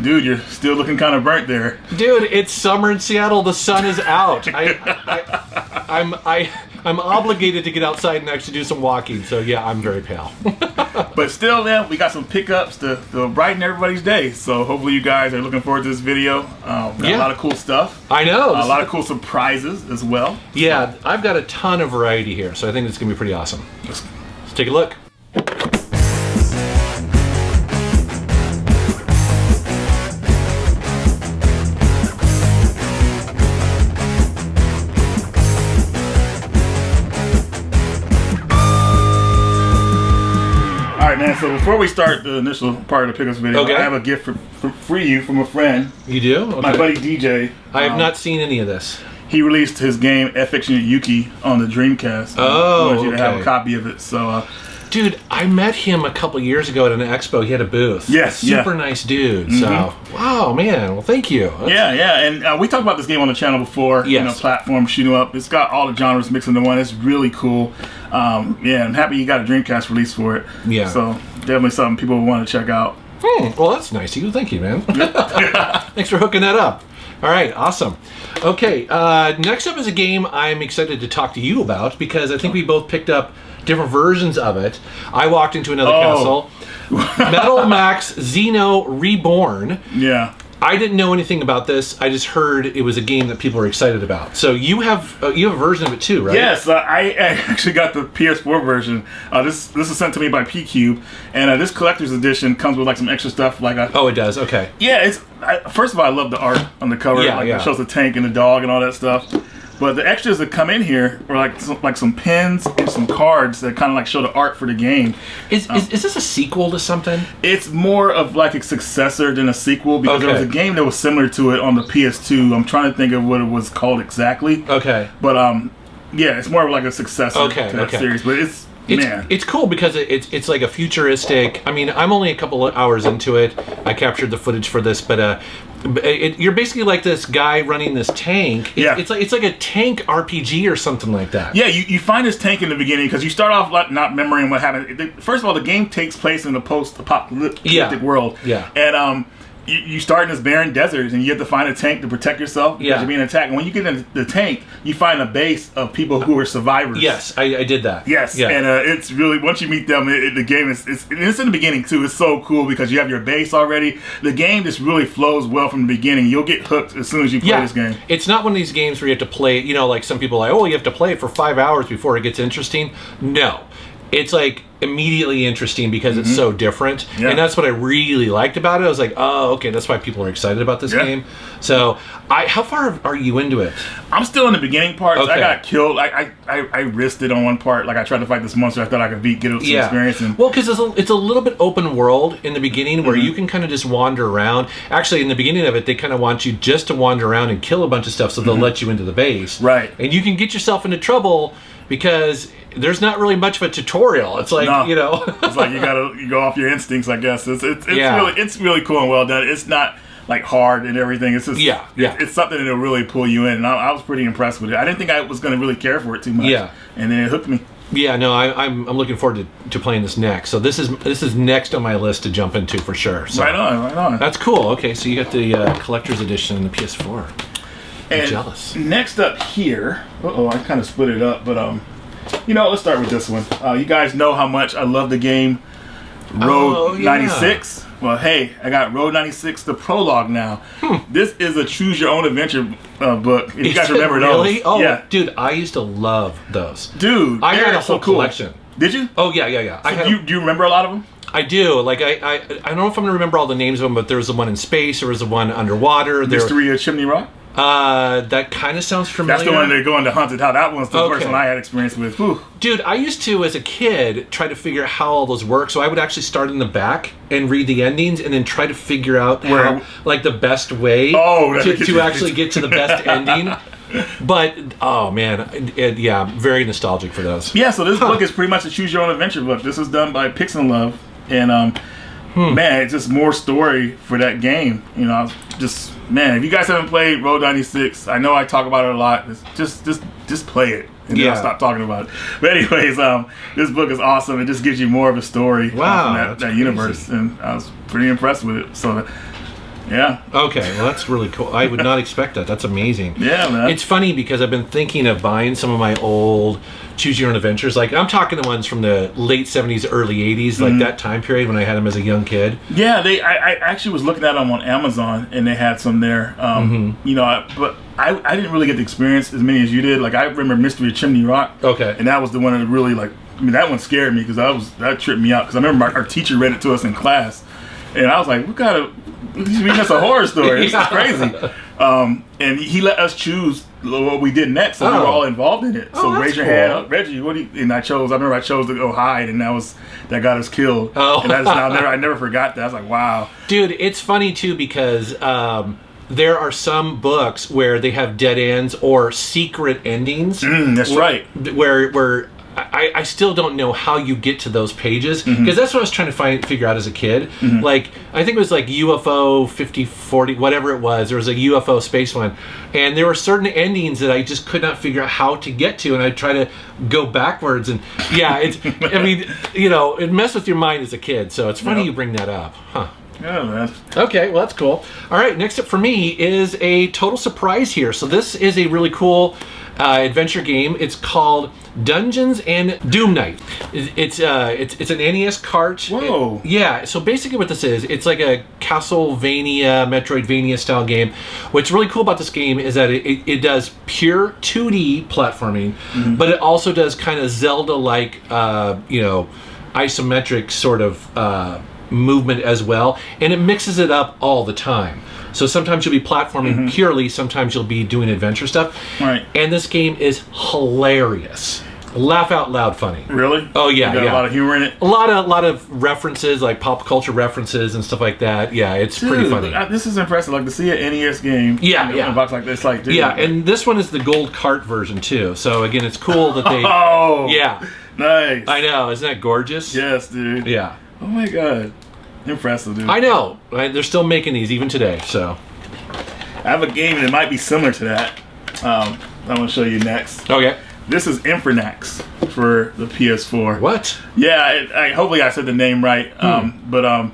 Dude, you're still looking kind of burnt there. Dude, it's summer in Seattle. The sun is out. I'm obligated to get outside and actually do some walking. So yeah, I'm very pale. But still, man, we got some pickups to brighten everybody's day. So hopefully you guys are looking forward to this video. Got a lot of cool stuff. I know. A lot of cool surprises as well. Yeah, I've got a ton of variety here, so I think it's going to be pretty awesome. Let's take a look. Man, so before we start the initial part of the pickups video, I have a gift for you from a friend. You do? Okay. My buddy DJ. I have not seen any of this. He released his game F-Fiction Yuki on the Dreamcast. Oh, I wanted you to have a copy of it. So, dude, I met him a couple years ago at an expo. He had a booth. Yes, super nice dude. So, wow, man. Well, thank you. And we talked about this game on the channel before. Yes. Platform shoot 'em up. It's got all the genres mixed into one. It's really cool. I'm happy you got a Dreamcast release for it. Yeah. So definitely something people will want to check out. Well, that's nice of you. Thank you, man. Thanks for hooking that up. All right, awesome. Okay, next up is a game I'm excited to talk to you about because I think we both picked up different versions of it. I walked into another castle. Metal Max Xeno Reborn. Yeah. I didn't know anything about this. I just heard it was a game that people are excited about. So you have a version of it too, right? Yes, I actually got the PS4 version. This is sent to me by P-Cube, and this collector's edition comes with like some extra stuff. Oh, it does. Okay. Yeah, first of all, I love the art on the cover. It shows the tank and the dog and all that stuff. But the extras that come in here are like some pins and some cards that kind of like show the art for the game. Is this a sequel to something? It's more of like a successor than a sequel because there was a game that was similar to it on the PS2. I'm trying to think of what it was called exactly. Okay. But it's more of like a successor to that series. But it's cool because it's like a futuristic. I mean, I'm only a couple of hours into it. I captured the footage for this, but you're basically like this guy running this tank. It's like a tank RPG or something like that. Yeah, you find this tank in the beginning because you start off like not remembering what happened. First of all, the game takes place in the post-apocalyptic world. Yeah, and you start in this barren desert and you have to find a tank to protect yourself because you're being attacked. And when you get in the tank, you find a base of people who are survivors. Yes, I did that. Yes, and it's really, once you meet them, the game it's in the beginning too. It's so cool because you have your base already. The game just really flows well from the beginning. You'll get hooked as soon as you play this game. It's not one of these games where you have to play, like some people are like, you have to play it for 5 hours before it gets interesting. No. It's like immediately interesting because it's so different. Yeah. And that's what I really liked about it. I was like, oh, okay, that's why people are excited about this game. So, how far are you into it? I'm still in the beginning part. Okay. I got killed. I risked it on one part. Like, I tried to fight this monster I thought I could beat, get some experience. Well, because it's a little bit open world in the beginning where you can kind of just wander around. Actually, in the beginning of it, they kind of want you just to wander around and kill a bunch of stuff so they'll let you into the base. Right. And you can get yourself into trouble because there's not really much of a tutorial. It's like, it's like you go off your instincts, I guess. It's really cool and well done. It's not like hard and everything. It's just it's something that'll really pull you in. And I was pretty impressed with it. I didn't think I was going to really care for it too much. Yeah. And then it hooked me. Yeah, no, I'm looking forward to playing this next. So this is next on my list to jump into for sure. So right on. That's cool. Okay, so you got the collector's edition and the PS4. I'm jealous. Next up here, I kind of split it up, but let's start with this one. You guys know how much I love the game Road 96. Well, hey, I got Road 96, the Prologue now. This is a choose your own adventure book. If you guys remember those. Oh, yeah. Dude, I used to love those. Dude, I got a whole collection. Did you? Oh, yeah. So do you remember a lot of them? I do. Like, I don't know if I'm going to remember all the names of them, but there was the one in space, there was the one underwater. Mystery of Chimney Rock? That kind of sounds familiar. That's the one they go into Haunted House. That one's the first one I had experience with. Whew. Dude, I used to, as a kid, try to figure out how all those work. So I would actually start in the back and read the endings and then try to figure out how, like, the best way to actually get to the best ending. But, oh man, very nostalgic for those. Yeah, so this book is pretty much a choose your own adventure book. This is done by Pixel Love. And, man, it's just more story for that game. Man, if you guys haven't played Road 96, I know I talk about it a lot. Just play it. And then I'll stop talking about it. But anyways, this book is awesome. It just gives you more of a story from that universe. And I was pretty impressed with it. So Yeah. Okay, well that's really cool. I would not expect that. That's amazing. Yeah, man. It's funny because I've been thinking of buying some of my old Choose Your Own Adventures. Like, I'm talking the ones from the late 70s, early 80s, like that time period when I had them as a young kid. Yeah, I actually was looking at them on Amazon, and they had some there. You know, but I didn't really get to experience as many as you did. Like, I remember Mystery of Chimney Rock. Okay. And that was the one that really, like, I mean, that one scared me because that tripped me out. Because I remember our teacher read it to us in class, and I was like, what kind of... He's reading us a horror story. This is crazy. And he let us choose what we did next, so we were all involved in it. So raise your hand up, Reggie. What do you? And I remember I chose to go hide, and that got us killed. Oh. And I never forgot that. I was like, wow, dude. It's funny too because there are some books where they have dead ends or secret endings. That's right. Where I still don't know how you get to those pages because that's what I was trying to figure out as a kid. Like, I think it was like UFO 5040, whatever it was. There was a UFO space one, and there were certain endings that I just could not figure out how to get to, and I try to go backwards. And yeah, it's I mean, you know, it messed with your mind as a kid. So it's funny you bring that up, huh? Yeah, man. Okay, well, that's cool. All right, next up for me is a total surprise here. So this is a really cool adventure game. It's called Dungeons and Doomknights. It's an NES cart. Whoa. Yeah, so basically what this is, it's like a Castlevania, Metroidvania style game. What's really cool about this game is that it does pure 2D platforming, but it also does kind of Zelda-like, you know, isometric sort of movement as well, and it mixes it up all the time. So sometimes you'll be platforming purely, sometimes you'll be doing adventure stuff. Right. And this game is hilarious. Laugh out loud funny. Really? Oh yeah, you got a lot of humor in it. A lot of references, like pop culture references and stuff like that. Yeah, it's pretty funny. This is impressive. Like to see an NES game. Yeah, in a box like this, like dude, yeah, and this one is the gold cart version too. So again, it's cool that they. Oh. Yeah. Nice. I know. Isn't that gorgeous? Yes, dude. Yeah. Oh my god. Impressive, dude. I know. Right? They're still making these even today. So. I have a game that might be similar to that. I'm going to show you next. Okay. This is Infernax for the PS4. What? Yeah, hopefully I said the name right. But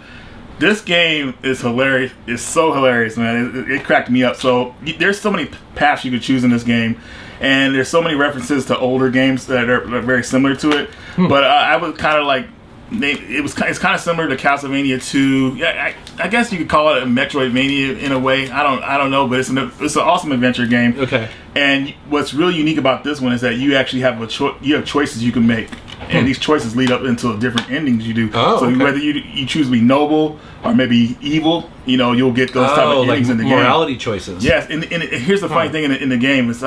this game is hilarious. It's so hilarious, man. It cracked me up. So there's so many paths you could choose in this game, and there's so many references to older games that are very similar to it. But I was kind of like, it's kind of similar to Castlevania 2. Yeah, I guess you could call it a Metroidvania in a way. I don't know, but it's an awesome adventure game. Okay. And what's really unique about this one is that you actually have you have choices you can make, and these choices lead up into different endings you do. Oh, so okay. whether you choose to be noble or maybe evil, you know, you'll get those type of endings in the game. Morality choices. Yes, and here's the funny thing in the game is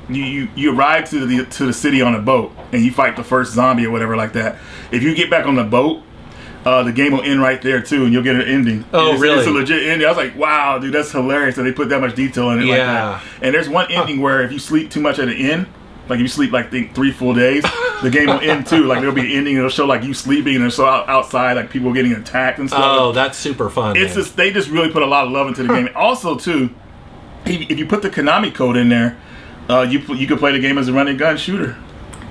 you arrive to the city on a boat and you fight the first zombie or whatever like that. If you get back on the boat, the game will end right there too, and you'll get an ending. Oh, really? It's a legit ending. I was like, wow, dude, that's hilarious that they put that much detail in it like that. And there's one ending where if you sleep too much at the end, like if you sleep like 3 full days, the game will end too. Like there'll be an ending, it'll show like you sleeping and it'll show outside like people getting attacked and stuff. Oh, that's super fun. It's just they just really put a lot of love into the game. Also too, if you put the Konami code in there, you can play the game as a running gun shooter.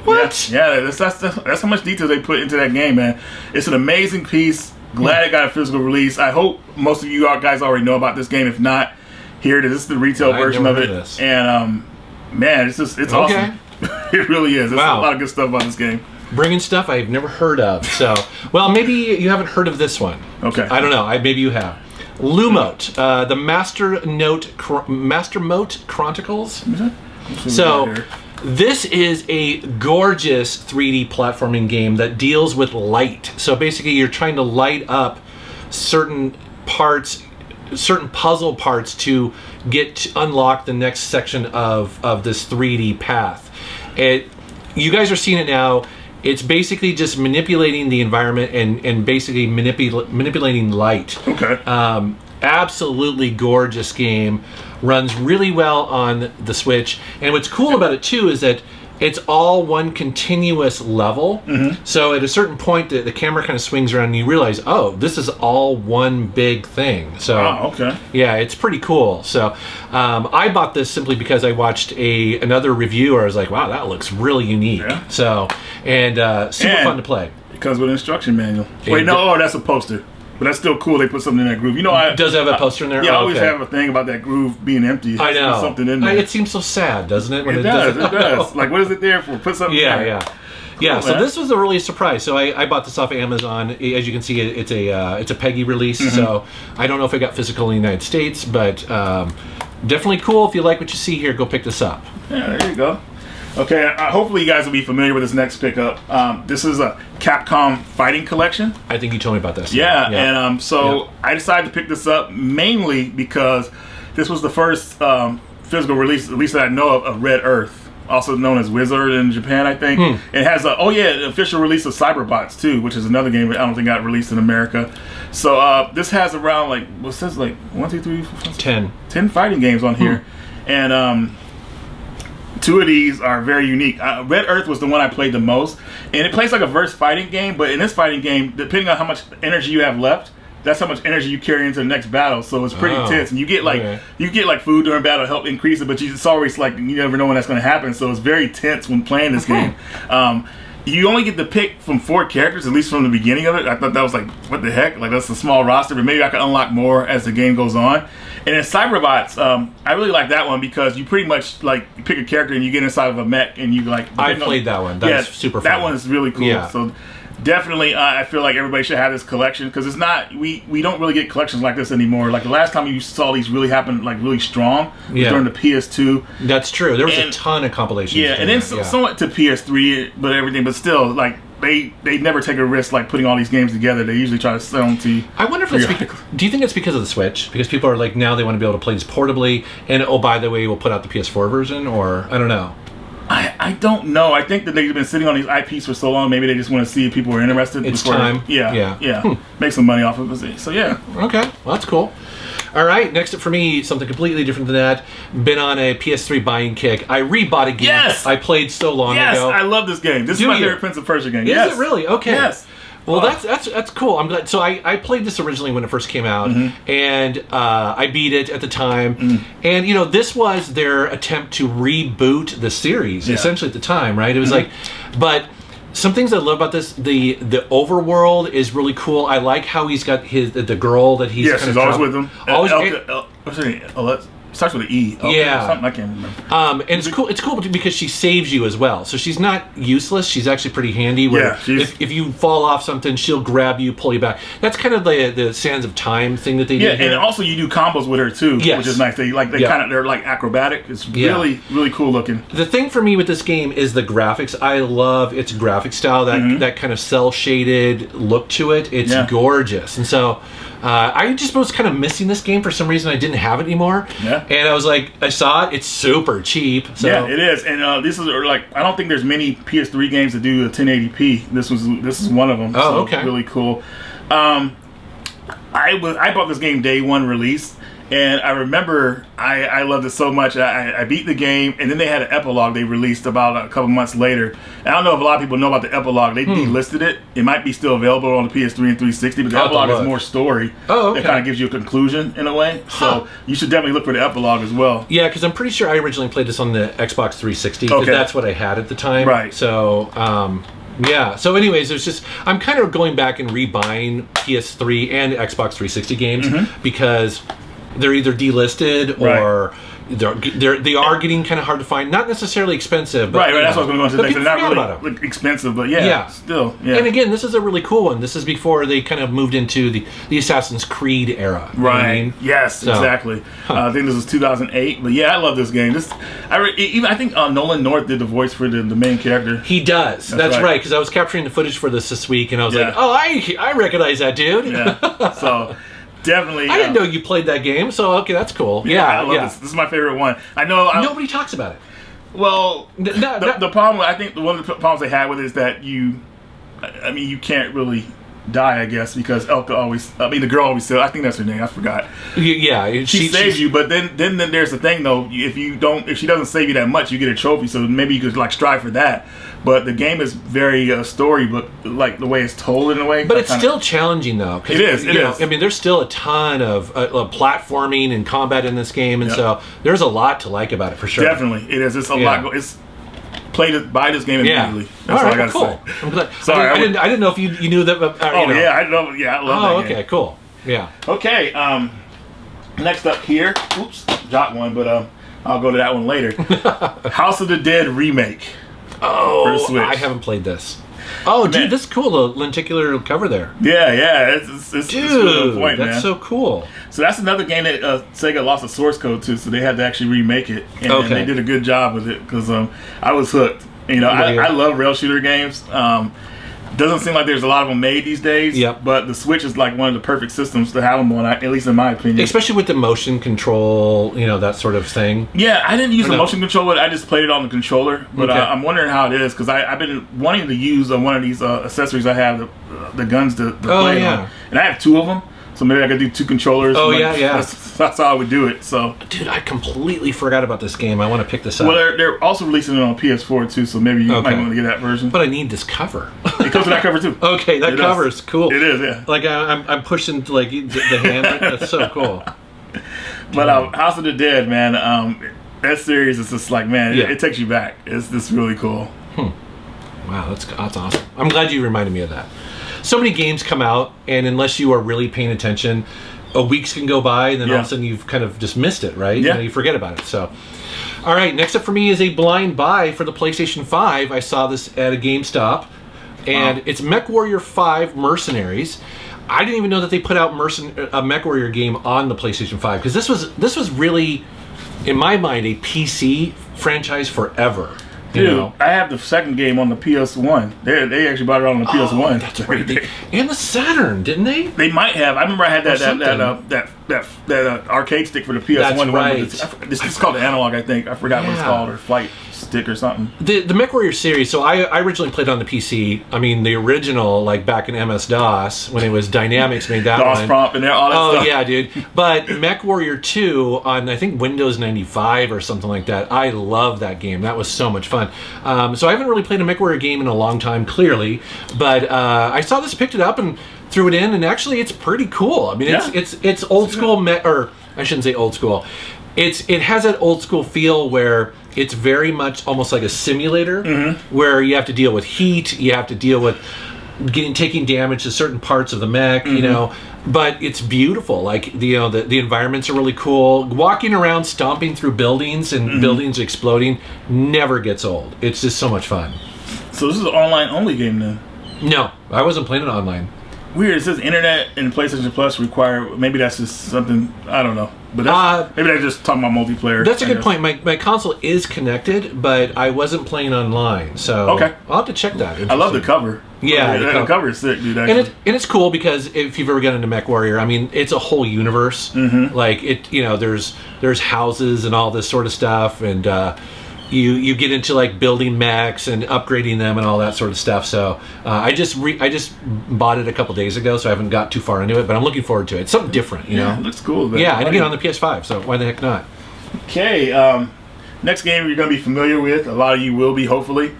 What? Yeah, that's how much detail they put into that game, man. It's an amazing piece. Glad it got a physical release. I hope most of you guys already know about this game. If not, here it is. This is the retail version of it. And man, it's awesome. It really is. There's a lot of good stuff about this game. Bringing stuff I've never heard of. So, well, maybe you haven't heard of this one. Okay. I don't know. Maybe you have. Lumote, the Master Mote Chronicles. So, this is a gorgeous 3D platforming game that deals with light. So basically, you're trying to light up certain parts, certain puzzle parts to unlock the next section of this 3D path. You guys are seeing it now. It's basically just manipulating the environment and basically manipulating light. Okay. Absolutely gorgeous game. Runs really well on the Switch. And what's cool about it too is that it's all one continuous level. So at a certain point, the camera kind of swings around and you realize, oh, this is all one big thing. So okay. Yeah, it's pretty cool. So I bought this simply because I watched another review where I was like, wow, that looks really unique. Yeah. So, and super fun to play. It comes with an instruction manual. Wait, no, that's a poster. But that's still cool. They put something in that groove. You know, does it have a poster in there? Yeah, I Oh, always okay. have a thing about that groove being empty. I know. Something in there. It seems so sad, doesn't it? When It does. It does. Like, what is it there for? Put something. Yeah, there. yeah. Yeah, Cool, so man. this was a really surprise. So I bought this off of Amazon. As you can see, it's a PEGI release. So I don't know if it got physical in the United States, but definitely cool. If you like what you see here, go pick this up. Yeah, there you go. Okay, hopefully you guys will be familiar with this next pickup. This is a Capcom fighting collection. I think you told me about this. Yeah. And so I decided to pick this up mainly because this was the first physical release, at least that I know of Red Earth. Also known as Wizard in Japan, I think. It has the official release of Cyberbots too, which is another game that I don't think got released in America. So this has around like what's this like 1, 2, 3, 4, 10 fighting games on here, and 2 of these are very unique. Red Earth was the one I played the most, and it plays like a verse fighting game. But in this fighting game, depending on how much energy you have left, that's how much energy you carry into the next battle. So it's pretty tense, and you get like food during battle to help increase it. But it's always like you never know when that's going to happen. So it's very tense when playing this game. You only get to pick from 4 characters, at least from the beginning of it. I thought that was like, what the heck? Like that's a small roster, but maybe I can unlock more as the game goes on. And in Cyberbots, I really like that one because you pretty much like you pick a character and you get inside of a mech and you like. I played that one. That's super fun. That one is really cool. Yeah. So definitely, I feel like everybody should have this collection because it's not we don't really get collections like this anymore. Like the last time you saw these really happen like really strong was during the PS2. That's true. There was a ton of compilations. Yeah, and then somewhat to PS3, but everything, but still like. They never take a risk like putting all these games together. They usually try to sell them to you. I wonder if it's do you think it's because of the Switch? Because people are like now they want to be able to play this portably, and oh by the way, we'll put out the PS4 version, or I don't know. I don't know. I think that they've been sitting on these IPs for so long. Maybe they just want to see if people are interested. It's time. Yeah. Make some money off of it. So yeah. Okay, well, that's cool. All right, next up for me, something completely different than that. Been on a PS3 buying kick. I rebought a game I played so long ago. Yes, I love this game. This is my favorite Prince of Persia game. Is it really? Okay. Yes. Well, that's cool. I'm glad. So I played this originally when it first came out, and I beat it at the time. And you know, this was their attempt to reboot the series, essentially at the time, right? It was like, but some things I love about this, the overworld is really cool. I like how he's got the girl that he's she's always with him. Always. What's her name? Starts with an E. Something I can't remember. And it's cool. It's cool because she saves you as well. So she's not useless. She's actually pretty handy. Where if you fall off something, she'll grab you, pull you back. That's kind of the Sands of Time thing that they do. Yeah, and also you do combos with her too, which is nice. They're like acrobatic. It's really cool looking. The thing for me with this game is the graphics. I love its graphic style. That kind of cell shaded look to it. It's gorgeous, and so. I just was kind of missing this game for some reason. I didn't have it anymore. Yeah. And I was like, I saw it. It's super cheap. So. Yeah, it is. And this is like, I don't think there's many PS3 games that do a 1080p. This is one of them. Oh, okay. Really cool. I bought this game day one release. And I remember I loved it so much. I beat the game, and then they had an epilogue they released about a couple months later. I don't know if a lot of people know about the epilogue. They delisted it. It might be still available on the PS3 and 360, but the epilogue is more story. Oh, okay. It kind of gives you a conclusion in a way. So you should definitely look for the epilogue as well. Yeah, because I'm pretty sure I originally played this on the Xbox 360, because that's what I had at the time. Right. So, yeah. So, anyways, there's just I'm kind of going back and rebuying PS3 and Xbox 360 games because they're either delisted or they are getting kind of hard to find. Not necessarily expensive, but right. That's what I was going to say. They're not really expensive, but still. Yeah. And again, this is a really cool one. This is before they kind of moved into the Assassin's Creed era. Right. You know what I mean? Yes, exactly. I think this was 2008, but I love this game. I think Nolan North did the voice for the main character. He does. That's right. Because I was capturing the footage for this week, and I was like, oh, I recognize that dude. Yeah. So. Definitely. I didn't know you played that game, so okay, that's cool. Yeah, I love this. This is my favorite one. I know nobody talks about it. Well, the problem, I think one of the problems they had with it is that you can't really die, I guess, because the girl always said, I think that's her name, I forgot. Yeah, she saves you, but then there's the thing though, if she doesn't save you that much, you get a trophy, so maybe you could like strive for that. But the game is very storybook, like the way it's told in a way. But it's still challenging though. It is. I mean, there's still a ton of platforming and combat in this game, and so there's a lot to like about it for sure. Definitely, it is. It's a lot. buy this game immediately. That's all I gotta cool. say. I'm glad. Sorry, I didn't know if you knew that. Yeah, I love that game. Okay, cool. Yeah. Okay, next up here, oops, dropped one, but I'll go to that one later. House of the Dead remake. For the Switch. I haven't played this. Oh, dude, that's cool. The lenticular cover there. Yeah, it's really the point, that's man. so cool. So that's another game that Sega lost the source code to, so they had to actually remake it, and they did a good job with it because I was hooked. I love rail shooter games. Doesn't seem like there's a lot of them made these days. Yep. But the Switch is like one of the perfect systems to have them on, at least in my opinion. Especially with the motion control, that sort of thing. Yeah, I didn't use the motion controller. I just played it on the controller. But I'm wondering how it is because I've been wanting to use one of these accessories I have, the guns to play on. And I have two of them. So maybe I could do two controllers. That's how I would do it. So, dude, I completely forgot about this game. I want to pick this up. Well, they're also releasing it on PS4 too. So maybe you might want to get that version. But I need this cover. It comes with that cover too. Okay, that cover is cool. It is, yeah. Like I'm pushing like the hand. That's so cool. But House of the Dead, man, that series is just like, man, it takes you back. It's just really cool. Wow, that's awesome. I'm glad you reminded me of that. So many games come out, and unless you are really paying attention, weeks can go by, and then all of a sudden you've kind of just missed it, right? Yeah. You forget about it. So, all right, next up for me is a blind buy for the PlayStation 5. I saw this at a GameStop, and it's Mechwarrior 5 Mercenaries. I didn't even know that they put out a Mechwarrior game on the PlayStation 5, because this was really, in my mind, a PC franchise forever. Dude, I have the second game on the PS1. They actually bought it on the PS1. That's right. And the Saturn, didn't they? They might have. I remember I had that arcade stick for the PS1. That's right. It's called the Analog, I think. I forgot what it's called, or Flight Stick or something. The Mechwarrior series. So I originally played on the PC. I mean, the original, like back in MS-DOS when it was Dynamics made that DOS one. prompt and all that stuff. Oh yeah, dude. But Mechwarrior 2 on I think Windows 95 or something like that. I love that game. That was so much fun. So I haven't really played a Mechwarrior game in a long time, clearly. But I saw this, picked it up, and threw it in, and actually it's pretty cool. I mean, it's old school, or I shouldn't say old school. It has that old school feel where it's very much almost like a simulator, where you have to deal with heat, you have to deal with taking damage to certain parts of the mech, but it's beautiful. Like the environments are really cool. Walking around, stomping through buildings and buildings exploding never gets old. It's just so much fun. So this is an online only game then? No, I wasn't playing it online. Weird. It says internet and PlayStation Plus require. Maybe that's just something, I don't know. But maybe they're just talking about multiplayer. That's a good point. My console is connected, but I wasn't playing online, so I'll have to check that. I love the cover. Yeah, the cover is sick, dude. And it's cool because if you've ever gotten into Mechwarrior, I mean, it's a whole universe. Like there's houses and all this sort of stuff, and you get into like building mechs and upgrading them and all that sort of stuff. So I just bought it a couple days ago, so I haven't got too far into it, but I'm looking forward to it. It's something different, you know. It looks cool. Man. Yeah, and again on the PS5, so why the heck not? Okay, next game you're gonna be familiar with. A lot of you will be, hopefully.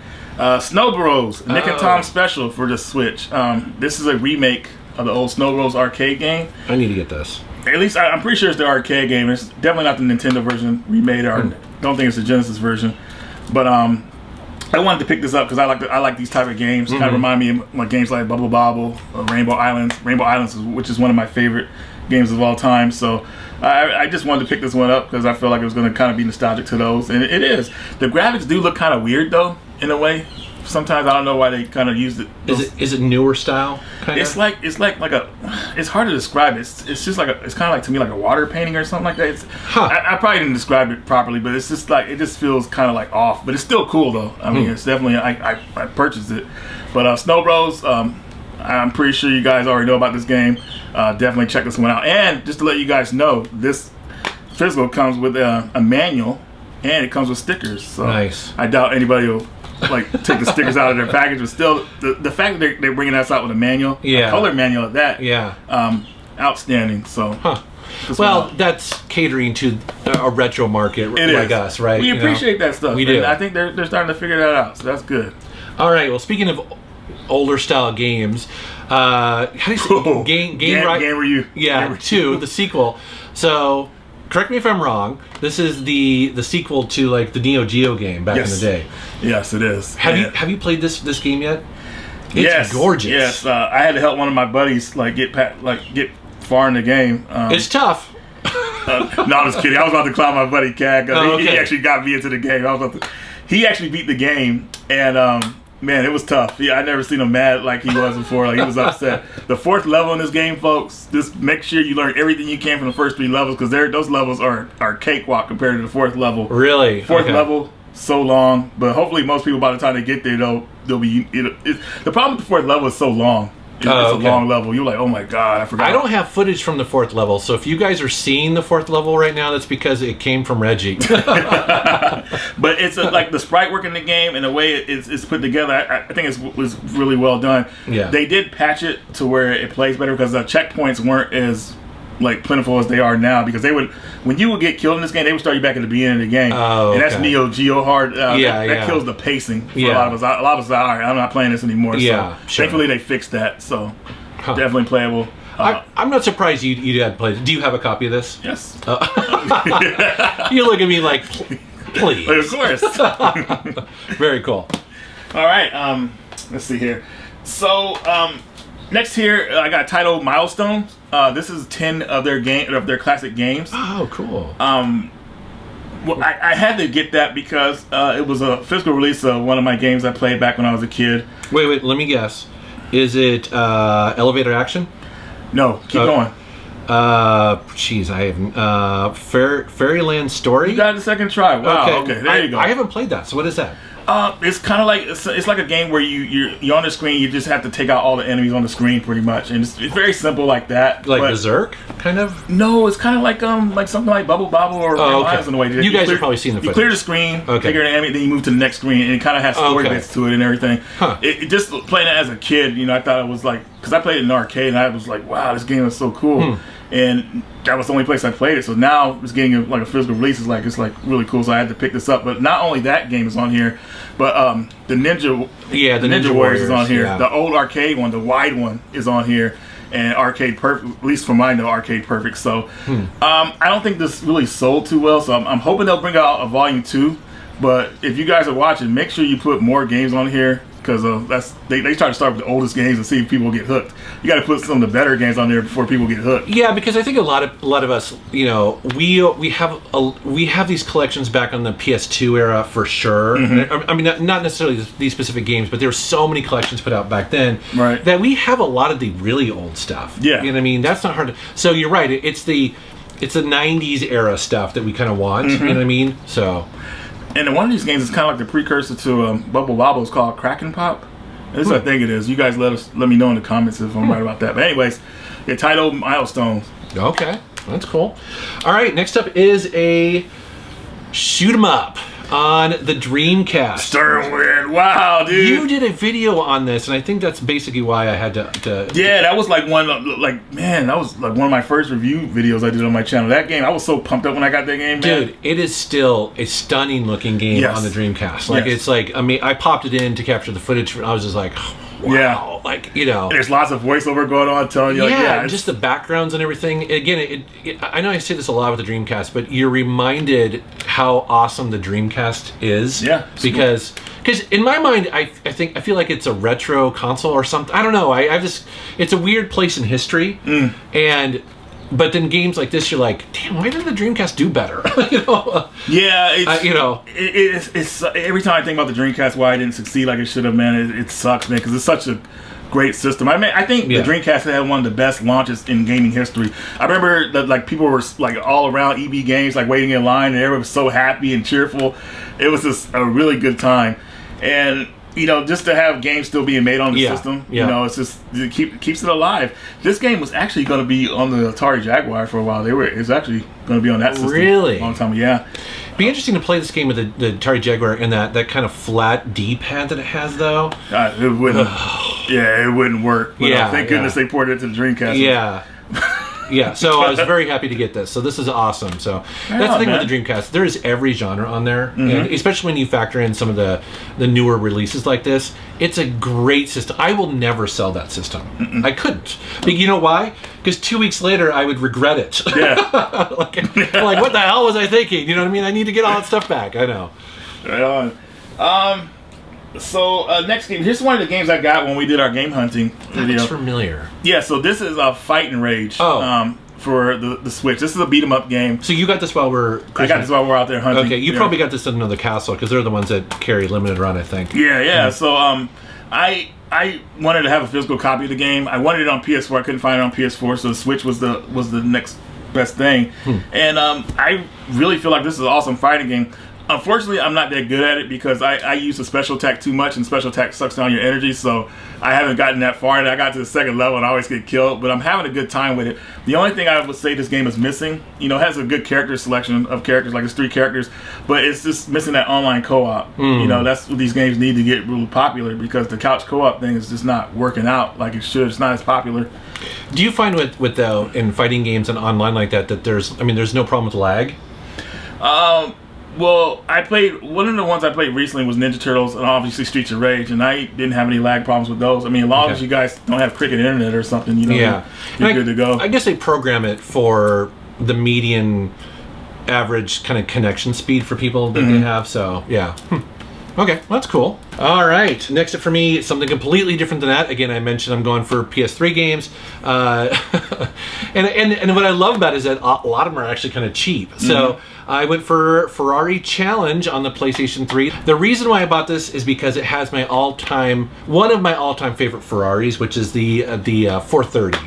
Snow Bros, Nick and Tom Special for the Switch. This is a remake of the old Snow Bros arcade game. I need to get this. At least I'm pretty sure it's the arcade game. It's definitely not the Nintendo version remade, or don't think it's the Genesis version. But I wanted to pick this up because I like these type of games. Kind of remind me of like games like Bubble Bobble, or Rainbow Islands. Rainbow Islands, which is one of my favorite games of all time. So I just wanted to pick this one up because I feel like it was going to kind of be nostalgic to those, and it is. The graphics do look kind of weird though, in a way. Sometimes I don't know why they kind of used it. Is it newer style? Kinda? It's like it's hard to describe. It's just like it's kind of like, to me, like a water painting or something like that. I probably didn't describe it properly, but it's just like, it just feels kind of like off. But it's still cool though. I mean, it's definitely I purchased it. But Snow Bros, I'm pretty sure you guys already know about this game. Definitely check this one out. And just to let you guys know, this physical comes with a manual, and it comes with stickers. So nice. I doubt anybody will like take the stickers out of their package, but still the fact that they're bringing us out with a manual, a color manual at that, outstanding. So well, that's catering to a retro market like us, right? We appreciate that stuff. We do. And I think they're starting to figure that out, so that's good. All right, well, speaking of older style games, how do you say Ganryu? Ganryu. Yeah, 2, the sequel. So correct me if I'm wrong. This is the sequel to like the Neo Geo game back in the day. Yes, it is. Have you played this game yet? It's gorgeous. Yes, I had to help one of my buddies get far in the game. It's tough. No, I was kidding. I was about to clown my buddy Cag. He actually got me into the game. He actually beat the game, and man, it was tough. I never seen him mad like he was before. Like he was upset. The 4th level in this game, folks, just make sure you learn everything you can from the first 3 levels, because those levels are cakewalk compared to the 4th level. Really? 4th level, so long, but hopefully most people by the time they get there, they'll be. The problem with the 4th level is so long. It's a long level. You're like, oh my god, I forgot. I don't have footage from the 4th level, so if you guys are seeing the 4th level right now, that's because it came from Reggie. But it's like the sprite work in the game and the way it's put together. I think it was really well done. Yeah. They did patch it to where it plays better, because the checkpoints weren't as plentiful as they are now, because when you would get killed in this game, they would start you back at the beginning of the game. And that's Neo Geo hard. That kills the pacing for a lot of us. A lot of us are, all right, I'm not playing this anymore. So thankfully they fixed that. So definitely playable. I'm not surprised you had played it. Do you have a copy of this? Yes. You look at me like, please. Of course. Very cool. All right. Let's see here. So next here, I got Taito Milestones. This is 10 of their classic games. Oh, cool. Well, I had to get that because it was a physical release of one of my games I played back when I was a kid. Wait, let me guess. Is it elevator action? No, keep going. Jeez, I haven't. Fairyland Story? You got the second try. Wow, okay, there you go. I haven't played that, so what is that? It's kind of like it's like a game where you're on the screen. You just have to take out all the enemies on the screen, pretty much, and it's very simple like that. Like Berserk, kind of. No, it's kind of like something like Bubble Bobble or Lions in a way. You guys have probably seen the footage. You clear the screen, take your enemy, then you move to the next screen, and it kind of has story bits to it and everything. It just playing it as a kid, I thought it was like, because I played it in an arcade, and I was like, wow, this game is so cool. And that was the only place I played it. So now it's getting a physical release. It's like really cool. So I had to pick this up. But not only that game is on here, but the Ninja Warriors is on here. Yeah. The old arcade one, the wide one, is on here. And Arcade Perfect, at least for mine, though, Arcade Perfect. So I don't think this really sold too well. So I'm hoping they'll bring out a volume 2. But if you guys are watching, make sure you put more games on here, because they try to start with the oldest games and see if people get hooked. You got to put some of the better games on there before people get hooked. Yeah, because I think a lot of us, we have these collections back on the PS2 era for sure. I mean, not necessarily these specific games, but there were so many collections put out back then that we have a lot of the really old stuff. Yeah, you know what I mean? That's not hard to. So you're right. It's the 90s era stuff that we kind of want. You know what I mean? So. And one of these games is kind of like the precursor to Bubble Bobble. It's called Crack and Pop. This is what I think it is. You guys let me know in the comments if I'm right about that. But anyways, the Taito Milestones. Okay, that's cool. All right, next up is a shoot 'em up on the Dreamcast. Sturmwind. Wow, dude. You did a video on this, and I think that's basically why I had to yeah, that was like one of my first review videos I did on my channel. That game, I was so pumped up when I got that game, man. Dude, it is still a stunning looking game on the Dreamcast. Like, it's like, I mean, I popped it in to capture the footage, and I was just like, wow, like, And there's lots of voiceover going on telling you, just the backgrounds and everything. Again, I know I say this a lot with the Dreamcast, but you're reminded how awesome the Dreamcast is. Yeah, because in my mind, I feel like it's a retro console or something. I don't know. It's a weird place in history, But then games like this, you're like, damn, why did the Dreamcast do better? Yeah, it's every time I think about the Dreamcast, why it didn't succeed like it should have, man, it sucks, man, because it's such a great system. I mean, I think the Dreamcast had one of the best launches in gaming history. I remember that people were like all around EB Games, like waiting in line, and everyone was so happy and cheerful. It was just a really good time, and just to have games still being made on the system, it's just it keeps it alive. This game was actually going to be on the Atari Jaguar for a while. It's actually going to be on that system. Really? A long time, yeah. It'd be interesting to play this game with the Atari Jaguar and that kind of flat D-pad that it has, though. It wouldn't. It wouldn't work. But thank goodness they ported it to the Dreamcast. Yeah. Yeah, so I was very happy to get this. So this is awesome. So that's the thing with the Dreamcast. There is every genre on there, and especially when you factor in some of the newer releases like this, it's a great system. I will never sell that system. I couldn't. But you know why? Because 2 weeks later, I would regret it. Yeah. like, what the hell was I thinking? You know what I mean? I need to get all that stuff back. I know. Right on. So next game. Here's one of the games I got when we did our game hunting video. That looks familiar. Yeah. So this is Fight and Rage. For the Switch. This is a beat 'em up game. So you got this while I got this while we're out there hunting. Okay. You probably got this in another castle because they're the ones that carry limited run, I think. Yeah. So I wanted to have a physical copy of the game. I wanted it on PS4. I couldn't find it on PS4, so the Switch was the next best thing. And I really feel like this is an awesome fighting game. Unfortunately, I'm not that good at it because I use the special attack too much, and special attack sucks down your energy, so I haven't gotten that far. And I got to the second level and I always get killed, but I'm having a good time with it. The only thing I would say this game is missing, it has a good character selection of characters, like it's 3 characters, but it's just missing that online co-op. That's what these games need to get really popular, because the couch co-op thing is just not working out like it should. It's not as popular. Do you find with in fighting games and online like that there's no problem with lag? Well, one of the ones I played recently was Ninja Turtles and obviously Streets of Rage, and I didn't have any lag problems with those. I mean, as long as you guys don't have cricket internet or something, you're good to go. I guess they program it for the median average kind of connection speed for people that they have, so yeah. Okay, well, that's cool. All right, next up for me, something completely different than that. Again, I mentioned I'm going for PS3 games. And what I love about it is that a lot of them are actually kind of cheap. So I went for Ferrari Challenge on the PlayStation 3. The reason why I bought this is because it has one of my all-time favorite Ferraris, which is the 430.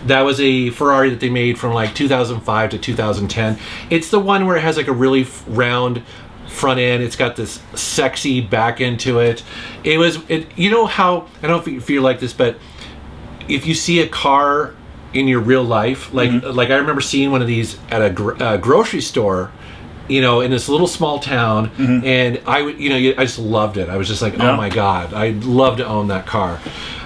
That was a Ferrari that they made from like 2005 to 2010. It's the one where it has like a really round front end. It's got this sexy back end to it. You know how, I don't know if you're like this, but if you see a car in your real life, like I remember seeing one of these at a grocery store, in this little small town, and I just loved it. I was just like, oh my god, I'd love to own that car.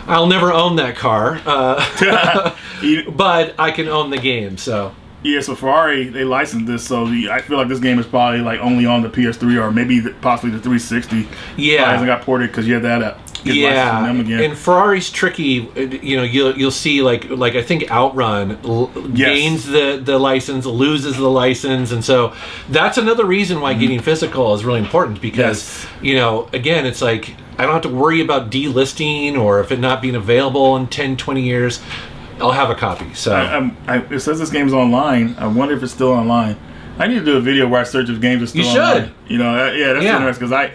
I'll never own that car, but I can own the game. So yeah, so Ferrari, they licensed this, so I feel like this game is probably like only on the PS3 or maybe possibly the 360. Yeah, it hasn't got ported because you have that get licensed from them again. And Ferrari's tricky. You'll see like I think Outrun gains the license, loses the license, and so that's another reason why getting physical is really important, because again, it's like I don't have to worry about delisting or if it not being available in 10, 20 years. I'll have a copy. So it says this game's online. I wonder if it's still online. I need to do a video where I search if games are still online. You should. That's interesting, because a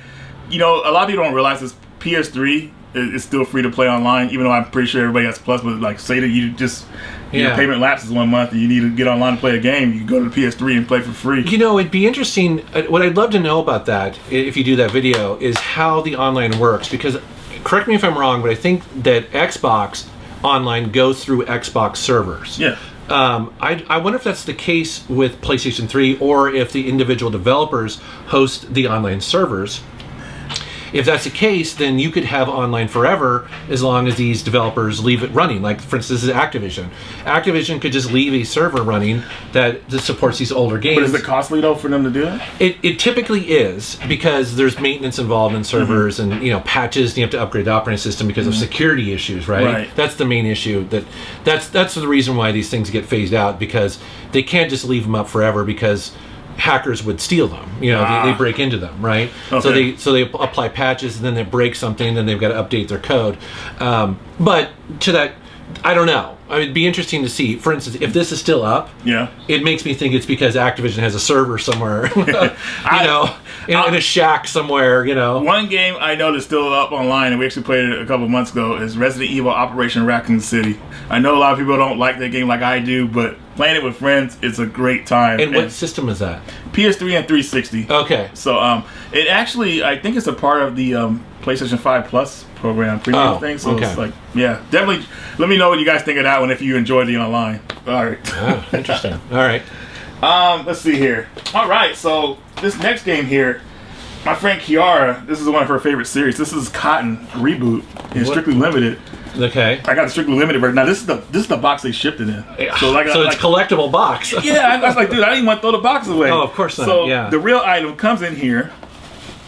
lot of people don't realize this PS3 is still free to play online, even though I'm pretty sure everybody has Plus. But like, say that you just your payment lapses 1 month and you need to get online and play a game, you can go to the PS3 and play for free. It'd be interesting. What I'd love to know about that, if you do that video, is how the online works. Because correct me if I'm wrong, but I think that Xbox Online goes through Xbox servers. Yeah. I wonder if that's the case with PlayStation 3, or if the individual developers host the online servers. If that's the case, then you could have online forever as long as these developers leave it running. Like, for instance, this is Activision. Activision could just leave a server running that supports these older games. But is it costly, though, for them to do that? It typically is, because there's maintenance involved in servers and, patches, and you have to upgrade the operating system because of security issues, right? That's the main issue. That's the reason why these things get phased out, because they can't just leave them up forever, because hackers would steal them. They break into them, right? Okay. So they apply patches, and then they break something, and then they've got to update their code. But to that, I don't know. It'd be interesting to see. For instance, if this is still up, it makes me think it's because Activision has a server somewhere, in a shack somewhere. One game I know that's still up online, and we actually played it a couple months ago, is Resident Evil Operation Raccoon City. I know a lot of people don't like that game like I do, but playing it with friends, it's a great time. And what system is that? PS3 and 360. Okay. So it actually, I think it's a part of the PlayStation 5 Plus program premium thing. So it's like, definitely let me know what you guys think of that one if you enjoy the online. All right. Oh, interesting. All right. Let's see here. All right, so this next game here, my friend Kiara, this is one of her favorite series. This is Cotton Reboot in Strictly Limited. Okay. I got the Strictly Limited version. Now this is the box they shipped it in. So it's collectible box. Yeah, I was like, dude, I didn't want to throw the box away. Oh, of course not. So yeah. the real item comes in here.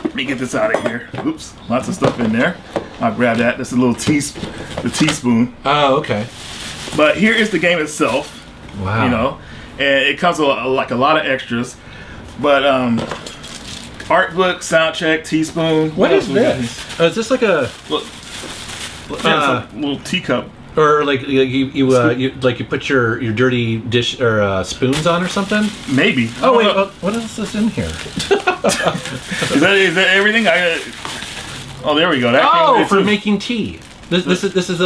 Let me get this out of here. Oops, lots of stuff in there. I'll grab that. That's a little the teaspoon. Oh, okay. But here is the game itself. Wow. You know, and it comes with like a lot of extras. But art book, sound check, teaspoon. What is this? Is this like a little teacup? Or like you put your dirty dish or spoons on or something? Maybe. Oh wait, what else is in here? is that everything? There we go. That for making tea. This is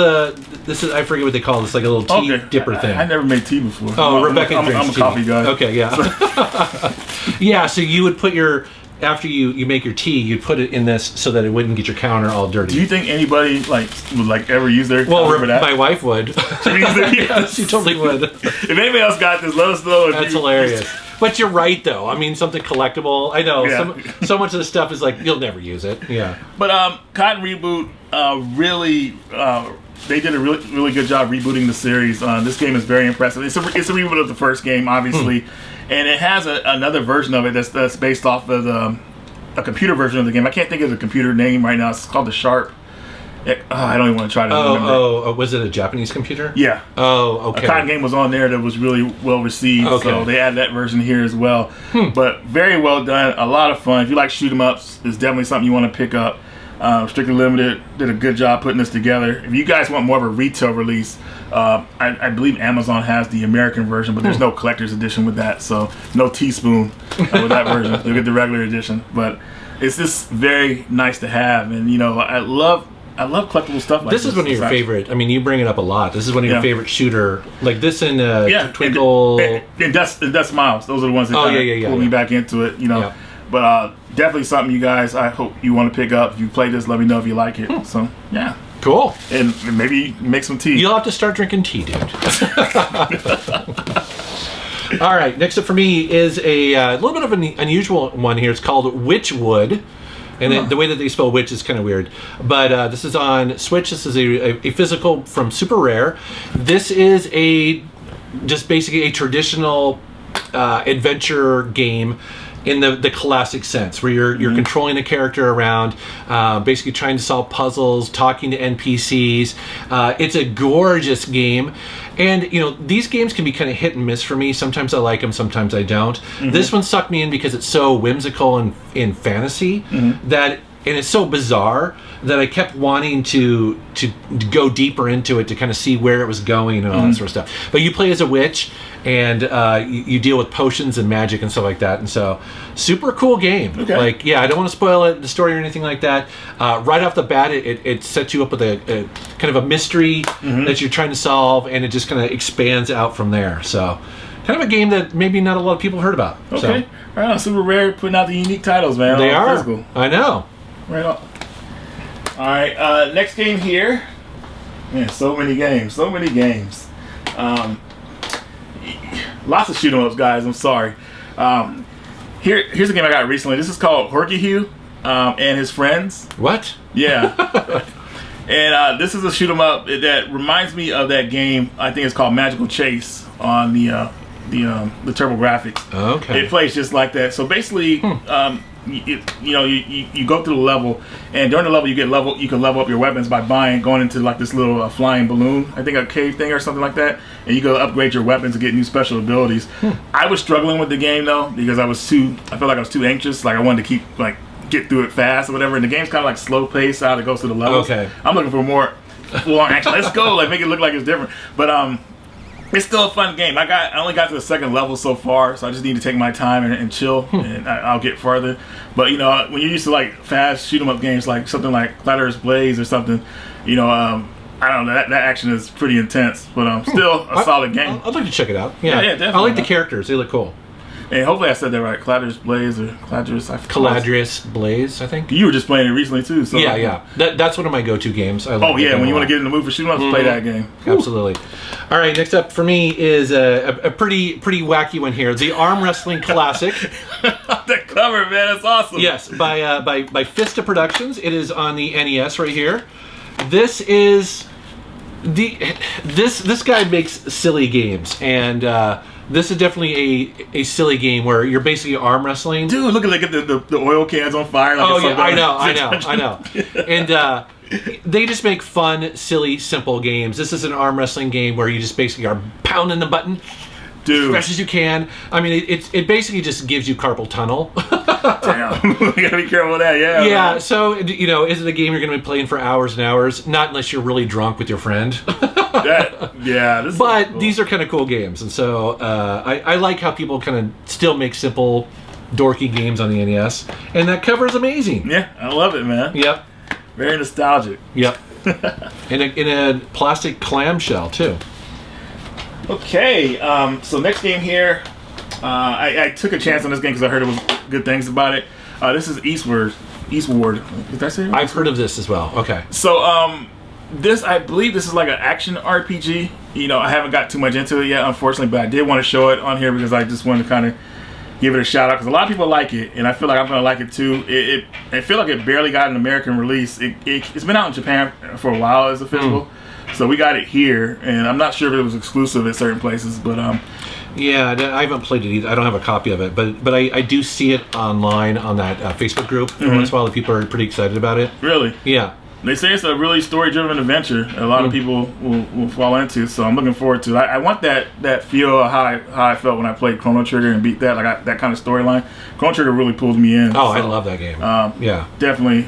I forget what they call this, like a little tea dipper thing. I never made tea before. Oh, Rebecca drinks I'm a coffee guy. Okay, yeah. Yeah, so you would put after you make your tea, you'd put it in this so that it wouldn't get your counter all dirty. Do you think anybody would ever use their counter for that? My wife would. Yeah, she totally would. If anybody else got this, let us know. That's hilarious. But you're right, though. I mean, something collectible. I know. Yeah. So much of the stuff is like, you'll never use it. Yeah. But Cotton Reboot really... they did a really good job rebooting the series. This game is very impressive. It's a reboot of the first game, obviously, and it has another version of it that's based off of a computer version of the game. I can't think of the computer name right now. It's called the Sharp. I don't even want to try to remember. Oh, was it a Japanese computer? Yeah. Oh, okay. A Cotton game was on there that was really well received, so they added that version here as well. But very well done, a lot of fun. If you like shoot 'em ups, it's definitely something you want to pick up. Strictly Limited did a good job putting this together. If you guys want more of a retail release, I believe Amazon has the American version, but there's no collector's edition with that, so no teaspoon with that version. You'll get the regular edition, but it's just very nice to have, and I love collectible stuff like this. This is one of your favorite. I mean, you bring it up a lot. This is one of your favorite shooter, like this and Twinkle and Dust Miles. Those are the ones that pulled me back into it. Yeah. But definitely something you guys, I hope you want to pick up. If you play this, let me know if you like it. So, yeah. Cool. And maybe make some tea. You'll have to start drinking tea, dude. All right, next up for me is a little bit of an unusual one here. It's called Wytchwood. And the way that they spell witch is kind of weird. But this is on Switch. This is a physical from Super Rare. This is just basically a traditional adventure game in the classic sense, where you're controlling a character around, basically trying to solve puzzles, talking to NPCs. It's a gorgeous game. And, these games can be kind of hit and miss for me. Sometimes I like them, sometimes I don't. This one sucked me in because it's so whimsical and in fantasy and it's so bizarre that I kept wanting to go deeper into it to kind of see where it was going and all that sort of stuff. But you play as a witch, and you deal with potions and magic and stuff like that. And so, super cool game. Okay. I don't want to spoil the story or anything like that. Right off the bat, it sets you up with a kind of a mystery that you're trying to solve, and it just kind of expands out from there. So, kind of a game that maybe not a lot of people heard about. Okay. So. Right on. Super Rare putting out the unique titles, man. They are. Physical. I know. Right on. All right, next game here. Man, so many games. Lots of shoot 'em ups, guys. I'm sorry. Here's a game I got recently. This is called Horgihugh and His Friends. What? Yeah. And this is a shoot 'em up that reminds me of that game. I think it's called Magical Chase on the TurboGrafx. Okay. It plays just like that. So basically, you go through the level, and during the level you can level up your weapons by going into like this little flying balloon, I think a cave thing or something like that, and you go upgrade your weapons and get new special abilities. I was struggling with the game though because I felt like I was too anxious, like I wanted to keep get through it fast or whatever, and the game's kind of like slow paced how it goes through the levels. Okay. I'm looking for more full on action. Let's go, make it look like it's different. But it's still a fun game. I only got to the second level so far, so I just need to take my time and chill, and I'll get farther. But when you're used to fast shoot 'em up games, like something like Clatter's Blaze or something, I don't know, that action is pretty intense. But still a solid game. I'd like to check it out. Yeah, definitely. I like the characters; they look cool. And hopefully I said that right. Caladrius Blaze or Caladrius. Caladrius Blaze, I think. You were just playing it recently too. So Yeah. That's one of my go-to games. I when you want to get in the mood for shooting, let's play that game. Absolutely. All right, next up for me is a pretty wacky one here. The Arm Wrestling Classic. That cover, man, that's awesome. Yes, by Fista Productions. It is on the NES right here. This is this guy makes silly games, and this is definitely a silly game where you're basically arm wrestling. Dude, look at the oil cans on fire. Like I know. And they just make fun, silly, simple games. This is an arm wrestling game where you just basically are pounding the button. Dude. As fast as you can. I mean, it basically just gives you carpal tunnel. Damn. You gotta be careful with that, yeah. Yeah, man. so, is it a game you're going to be playing for hours and hours? Not unless you're really drunk with your friend. But these are kind of cool games. And so I like how people kind of still make simple, dorky games on the NES. And that cover is amazing. Yeah, I love it, man. Yep. Very nostalgic. Yep. in a plastic clamshell, too. Okay, so next game here, I took a chance on this game because I heard it was good things about it. This is Eastward. Did I say it? I've heard of this as well. Okay. So, I believe this is like an action RPG. I haven't got too much into it yet, unfortunately, but I did want to show it on here because I just wanted to kind of give it a shout out because a lot of people like it, and I feel like I'm gonna like it too. I feel like it barely got an American release. It's been out in Japan for a while as a physical. So we got it here, and I'm not sure if it was exclusive at certain places, but yeah, I haven't played it either. I don't have a copy of it, but I do see it online on that Facebook group. Every once in a while, the people are pretty excited about it. Really? Yeah. They say it's a really story-driven adventure. A lot of people will fall into, so I'm looking forward to it. I want that feel of how I felt when I played Chrono Trigger and beat that, like that kind of storyline. Chrono Trigger really pulled me in. Oh, so, I love that game. Yeah. Definitely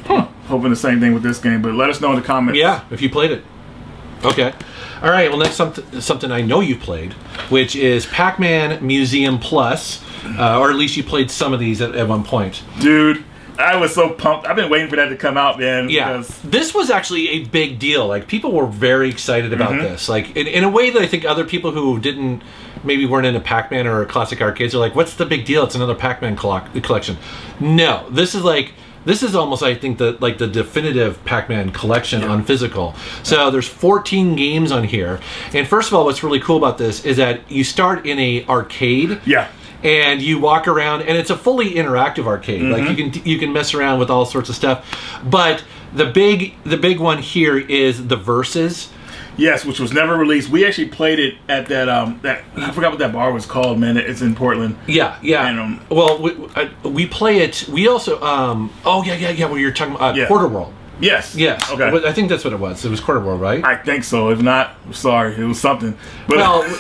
hoping the same thing with this game, but let us know in the comments. Yeah, if you played it. Okay. All right, well, next something I know you played, which is Pac-Man Museum Plus, or at least you played some of these at one point. Dude, I was so pumped. I've been waiting for that to come out, man. Yeah, because this was actually a big deal. Like, people were very excited about this. Like, in a way that I think other people who maybe weren't into Pac-Man or classic arcades are like, what's the big deal? It's another Pac-Man collection. No, this is almost, I think, the definitive Pac-Man collection on physical. So there's 14 games on here. And first of all, what's really cool about this is that you start in a arcade. Yeah. And you walk around, and it's a fully interactive arcade. Like, you can mess around with all sorts of stuff. But the big one here is the Versus. Yes, which was never released. We actually played it at that I forgot what that bar was called, man. It's in Portland. Yeah. And, well, we play it. We also where you're talking about Quarter World. Yes. Okay. I think that's what it was. It was Quarter World, right? I think so. If not, I'm sorry. It was something. But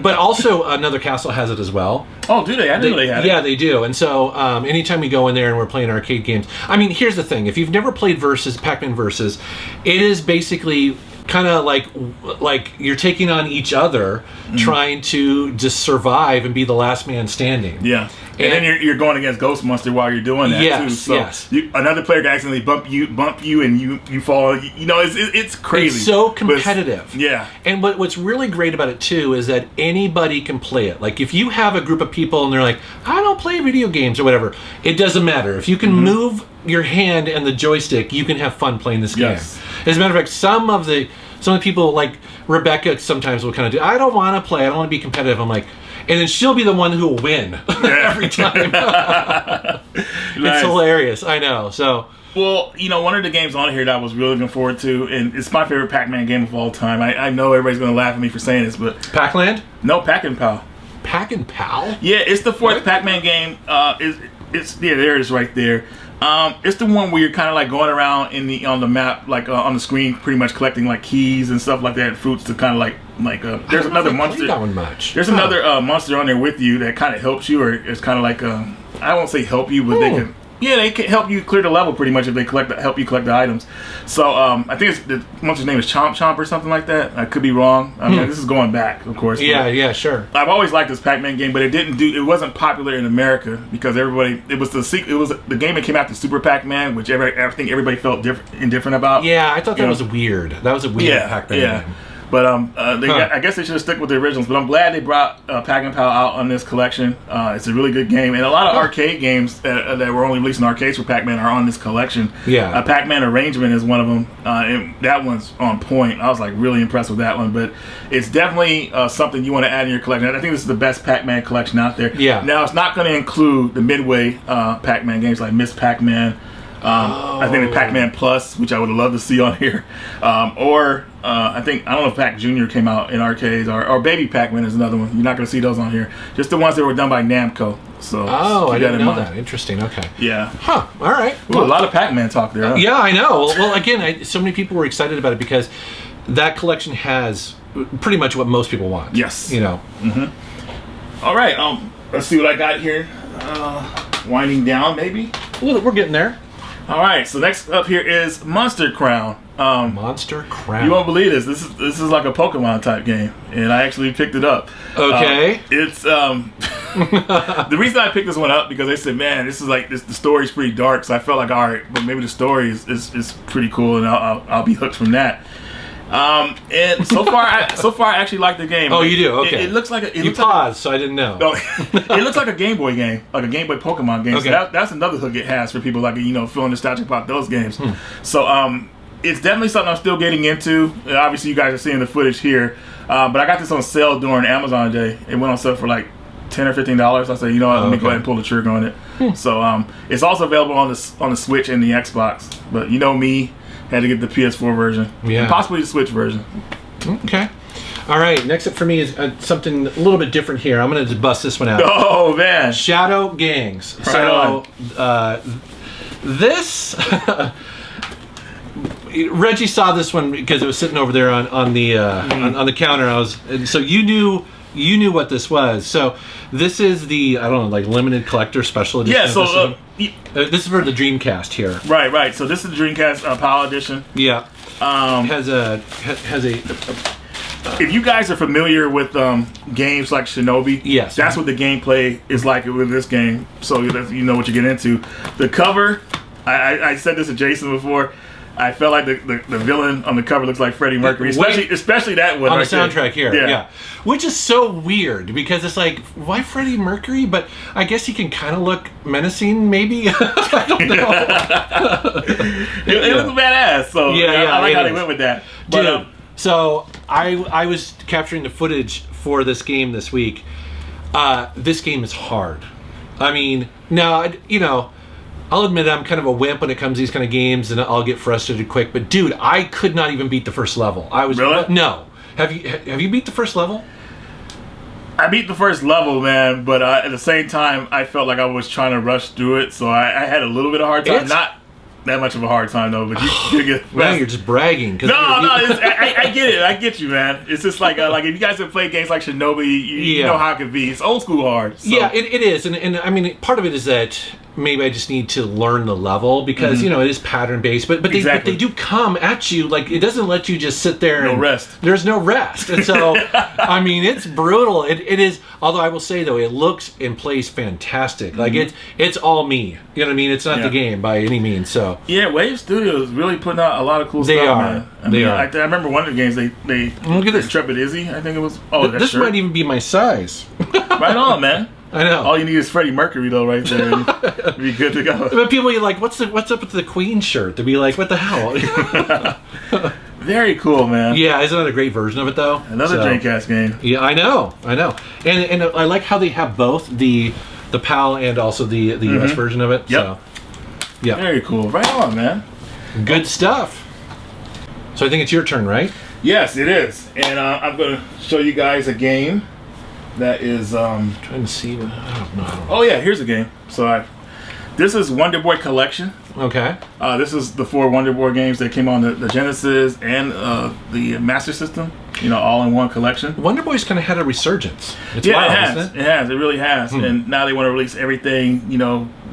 but also Another Castle has it as well. Oh, do they? I didn't know they had it. Yeah, they do. And so anytime we go in there and we're playing arcade games, I mean, here's the thing. If you've never played Pac-Man Versus, it is basically kind of like you're taking on each other, trying to just survive and be the last man standing. Yeah. And then you're going against Ghost Monster while you're doing that too. So another player can accidentally bump you, and you fall. It's crazy. It's so competitive. Yeah. And what's really great about it too is that anybody can play it. Like, if you have a group of people and they're like, I don't play video games or whatever, it doesn't matter. If you can move your hand and the joystick, you can have fun playing this game. As a matter of fact, some of the people, like Rebecca, sometimes will kind of do, I don't want to play, I don't want to be competitive. I'm like, and then she'll be the one who will win every time. It's hilarious. I know. So, well, one of the games on here that I was really looking forward to, and it's my favorite Pac-Man game of all time. I know everybody's going to laugh at me for saying this, but Pac-Land? No, Pac-and-Pal. Pac-and-Pal? Yeah, it's the fourth Pac-Man game. There it is right there. It's the one where you're kind of like going around on the map, like on the screen, pretty much collecting like keys and stuff like that, and fruits to kind of like there's another monster. That one much. There's another monster on there with you that kind of helps you, or it's kind of like I won't say help you, but they can help you clear the level pretty much if they help you collect the items. So I think the monster's name is Chomp Chomp or something like that. I could be wrong. I mean, this is going back, of course. Yeah, sure. I've always liked this Pac-Man game, but it wasn't popular in America because it was the game that came after Super Pac-Man, which I think everybody felt indifferent about. Yeah, I thought that was weird. That was a weird Pac-Man game. But I guess they should have stuck with the originals. But I'm glad they brought Pac-Man Pal out on this collection. It's a really good game, and a lot of arcade games that were only released in arcades for Pac-Man are on this collection. Yeah, Pac-Man Arrangement is one of them, and that one's on point. I was like really impressed with that one. But it's definitely something you want to add in your collection. I think this is the best Pac-Man collection out there. Yeah. Now it's not going to include the Midway Pac-Man games like Miss Pac-Man. I think the Pac-Man Plus, which I would love to see on here, or I don't know if Pac Jr. came out in arcades, or Baby Pac-Man is another one. You're not going to see those on here. Just the ones that were done by Namco. So I didn't know that. Interesting. Okay. Yeah. Huh. All right. Ooh, a lot of Pac-Man talk there. Huh? Yeah, I know. Well, again, so many people were excited about it because that collection has pretty much what most people want. Yes. You know. Mm-hmm. All right. Let's see what I got here. Winding down, maybe. Well, we're getting there. All right, so next up here is Monster Crown. Monster Crown. You won't believe this. This is like a Pokemon type game, and I actually picked it up. Okay. It's the reason I picked this one up because they said, man, this is like the story's pretty dark, so I felt like, all right, but maybe the story is pretty cool, and I'll be hooked from that. And so far I actually like the game. Oh, you do? Okay. It looks like you paused, so I didn't know. It looks like a Game Boy game, like a Game Boy Pokemon game. Okay. So that's another hook it has for people like feeling nostalgic about those games. So it's definitely something I'm still getting into. Obviously, you guys are seeing the footage here, but I got this on sale during Amazon Day. It went on sale for like $10 or $15. I said, let me go ahead and pull the trigger on it. So it's also available on the Switch and the Xbox. But you know me. Had to get the PS4 version. Yeah. And possibly the Switch version. Okay. All right. Next up for me is something a little bit different here. I'm going to bust this one out. Oh, man. Shadow Gangs. Right this... Reggie saw this one because it was sitting over there on the counter. So you knew what this was. So this is the like limited collector special edition. Yeah. So this is for the Dreamcast here. Right. So this is the Dreamcast PAL edition. Yeah. Has a. If you guys are familiar with games like Shinobi, yes, that's what the gameplay is like with this game. So you know what you get into. The cover, I said this to Jason before. I felt like the villain on the cover looks like Freddie Mercury, especially that one on right the soundtrack there. Here. Yeah, which is so weird because it's like, why Freddie Mercury? But I guess he can kind of look menacing, maybe. I don't know. It looks badass. So I like how they went with that. But, dude, so I was capturing the footage for this game this week. This game is hard. I mean, now I'll admit I'm kind of a wimp when it comes to these kind of games, and I'll get frustrated quick. But dude, I could not even beat the first level. Really? No. Have you beat the first level? I beat the first level, man. But at the same time, I felt like I was trying to rush through it, so I had a little bit of a hard time. Not that much of a hard time though, but you get. Now you're just bragging. No, I get it. I get you, man. It's just like if you guys have played games like Shinobi, you know how it can be. It's old school hard. So. Yeah, it is, and I mean, part of it is that maybe I just need to learn the level because it is pattern based, but they do come at you like it doesn't let you just sit there. No rest. There's no rest, and so I mean it's brutal. It is. Although I will say though, it looks and plays fantastic. Like it's all me. You know what I mean? It's not the game by any means. So yeah, Wave Studios really putting out a lot of cool stuff. Man. I remember one of the games they look at this Intrepid Izzy. I think it was. Oh, this might even be my size. Right on, man. I know. All you need is Freddie Mercury though, right there. And be good to go. But people are like, "What's up with the Queen shirt?" To be like, "What the hell?" Very cool, man. Yeah, isn't that a great version of it though? Another Dreamcast game. Yeah, I know, and I like how they have both the PAL and also the US version of it. Yep. So, yeah. Very cool. Right on, man. Good stuff. So I think it's your turn, right? Yes, it is, and I'm going to show you guys a game that is. Trying to see. I don't know. Oh yeah, here's a game. So this is Wonderboy Collection. Okay. This is the 4 Wonderboy games that came on the Genesis and the Master System. All in one collection. Wonderboy's kind of had a resurgence. It's wild, it has. Isn't it? It has. It really has. And now they want to release everything,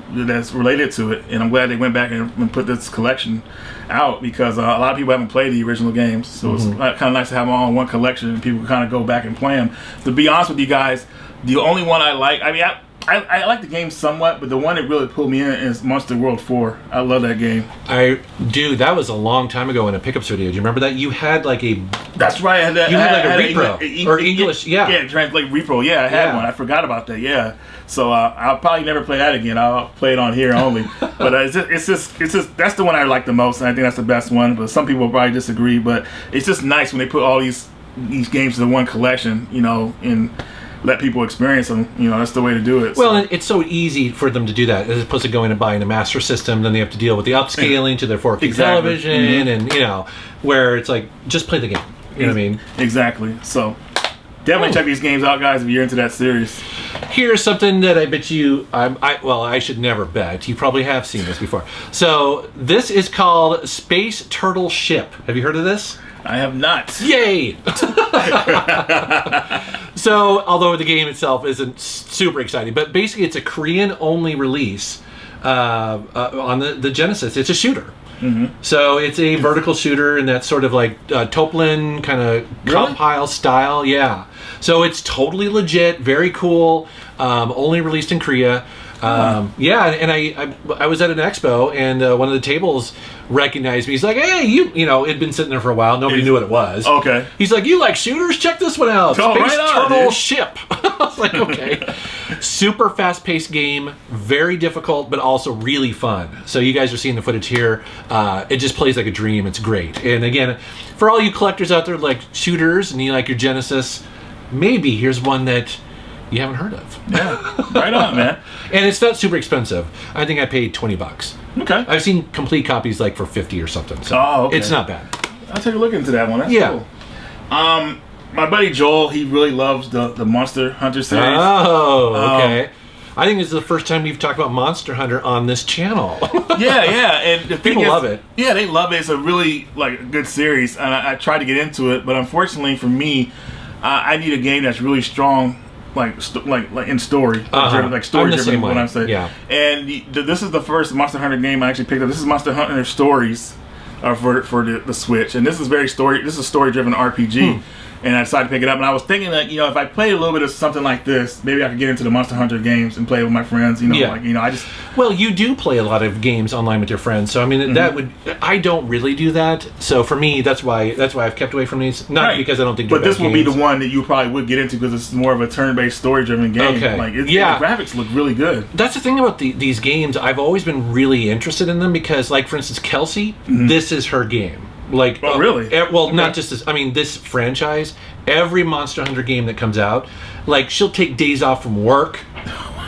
that's related to it. And I'm glad they went back and put this collection out because a lot of people haven't played the original games. So it's kind of nice to have them all in one collection and people can kind of go back and play them. To be honest with you guys, the only one I like, I like the game somewhat, but the one that really pulled me in is Monster World 4. I love that game. Dude, that was a long time ago in a pickup studio. Do you remember that? You had like a... That's right. I had that. You had like a repro. Or English, yeah. Yeah, translate repro. Yeah, I had one. I forgot about that, yeah. So I'll probably never play that again. I'll play it on here only. But it's just that's the one I like the most, and I think that's the best one. But some people probably disagree. But it's just nice when they put all these games in one collection, you know, and let people experience them. You know, that's the way to do it. Well, it's so easy for them to do that as opposed to going and buying a master system. Then they have to deal with the upscaling to their 4K television, and you know, where it's like just play the game. You know what I mean? Exactly. So definitely check these games out, guys, if you're into that series. Here's something that I bet you, I should never bet. You probably have seen this before. So this is called Space Turtle Ship. Have you heard of this? I have not. Yay! So, although the game itself isn't super exciting, but basically it's a Korean-only release on the Genesis. It's a shooter. Mm-hmm. So it's a vertical shooter, and that's sort of like Toplin kind of compile style. Yeah. So it's totally legit, very cool. Only released in Korea. Yeah, and I was at an expo, and one of the tables recognized me. He's like, "Hey, you know, it'd been sitting there for a while. Nobody knew what it was." Okay. He's like, "You like shooters? Check this one out. Oh, Space Turtle dude. Ship." I was like, "Okay." Super fast-paced game, very difficult, but also really fun. So you guys are seeing the footage here. It just plays like a dream. It's great. And again, for all you collectors out there like shooters and you like your Genesis, maybe here's one that you haven't heard of. Yeah, right on, man. And it's not super expensive. I think I paid $20. Okay. I've seen complete copies like for 50 or something. So okay. It's not bad. I'll take a look into that one. That's cool. My buddy Joel, he really loves the Monster Hunter series. Oh, okay. I think this is the first time we've talked about Monster Hunter on this channel. yeah, and the people love it. Yeah, they love it. It's a really like good series, and I tried to get into it, but unfortunately for me, I need a game that's really strong. Like in story, like story driven. What I'm saying, yeah. And this is the first Monster Hunter game I actually picked up. This is Monster Hunter Stories for the Switch, and this is This is story driven RPG. And I decided to pick it up, and I was thinking that, you know, if I played a little bit of something like this, maybe I could get into the Monster Hunter games and play with my friends. You know, like, you know, I just. Well, you do play a lot of games online with your friends, so I mean that would. I don't really do that, so for me, that's why I've kept away from these. Not because I don't think. But this will be the one that you probably would get into because it's more of a turn-based, story-driven game. Okay. Like, the graphics look really good. That's the thing about these games. I've always been really interested in them because, like, for instance, Kelsey, this is her game. Like, really? Well, not just this. I mean, this franchise. Every Monster Hunter game that comes out, like, she'll take days off from work,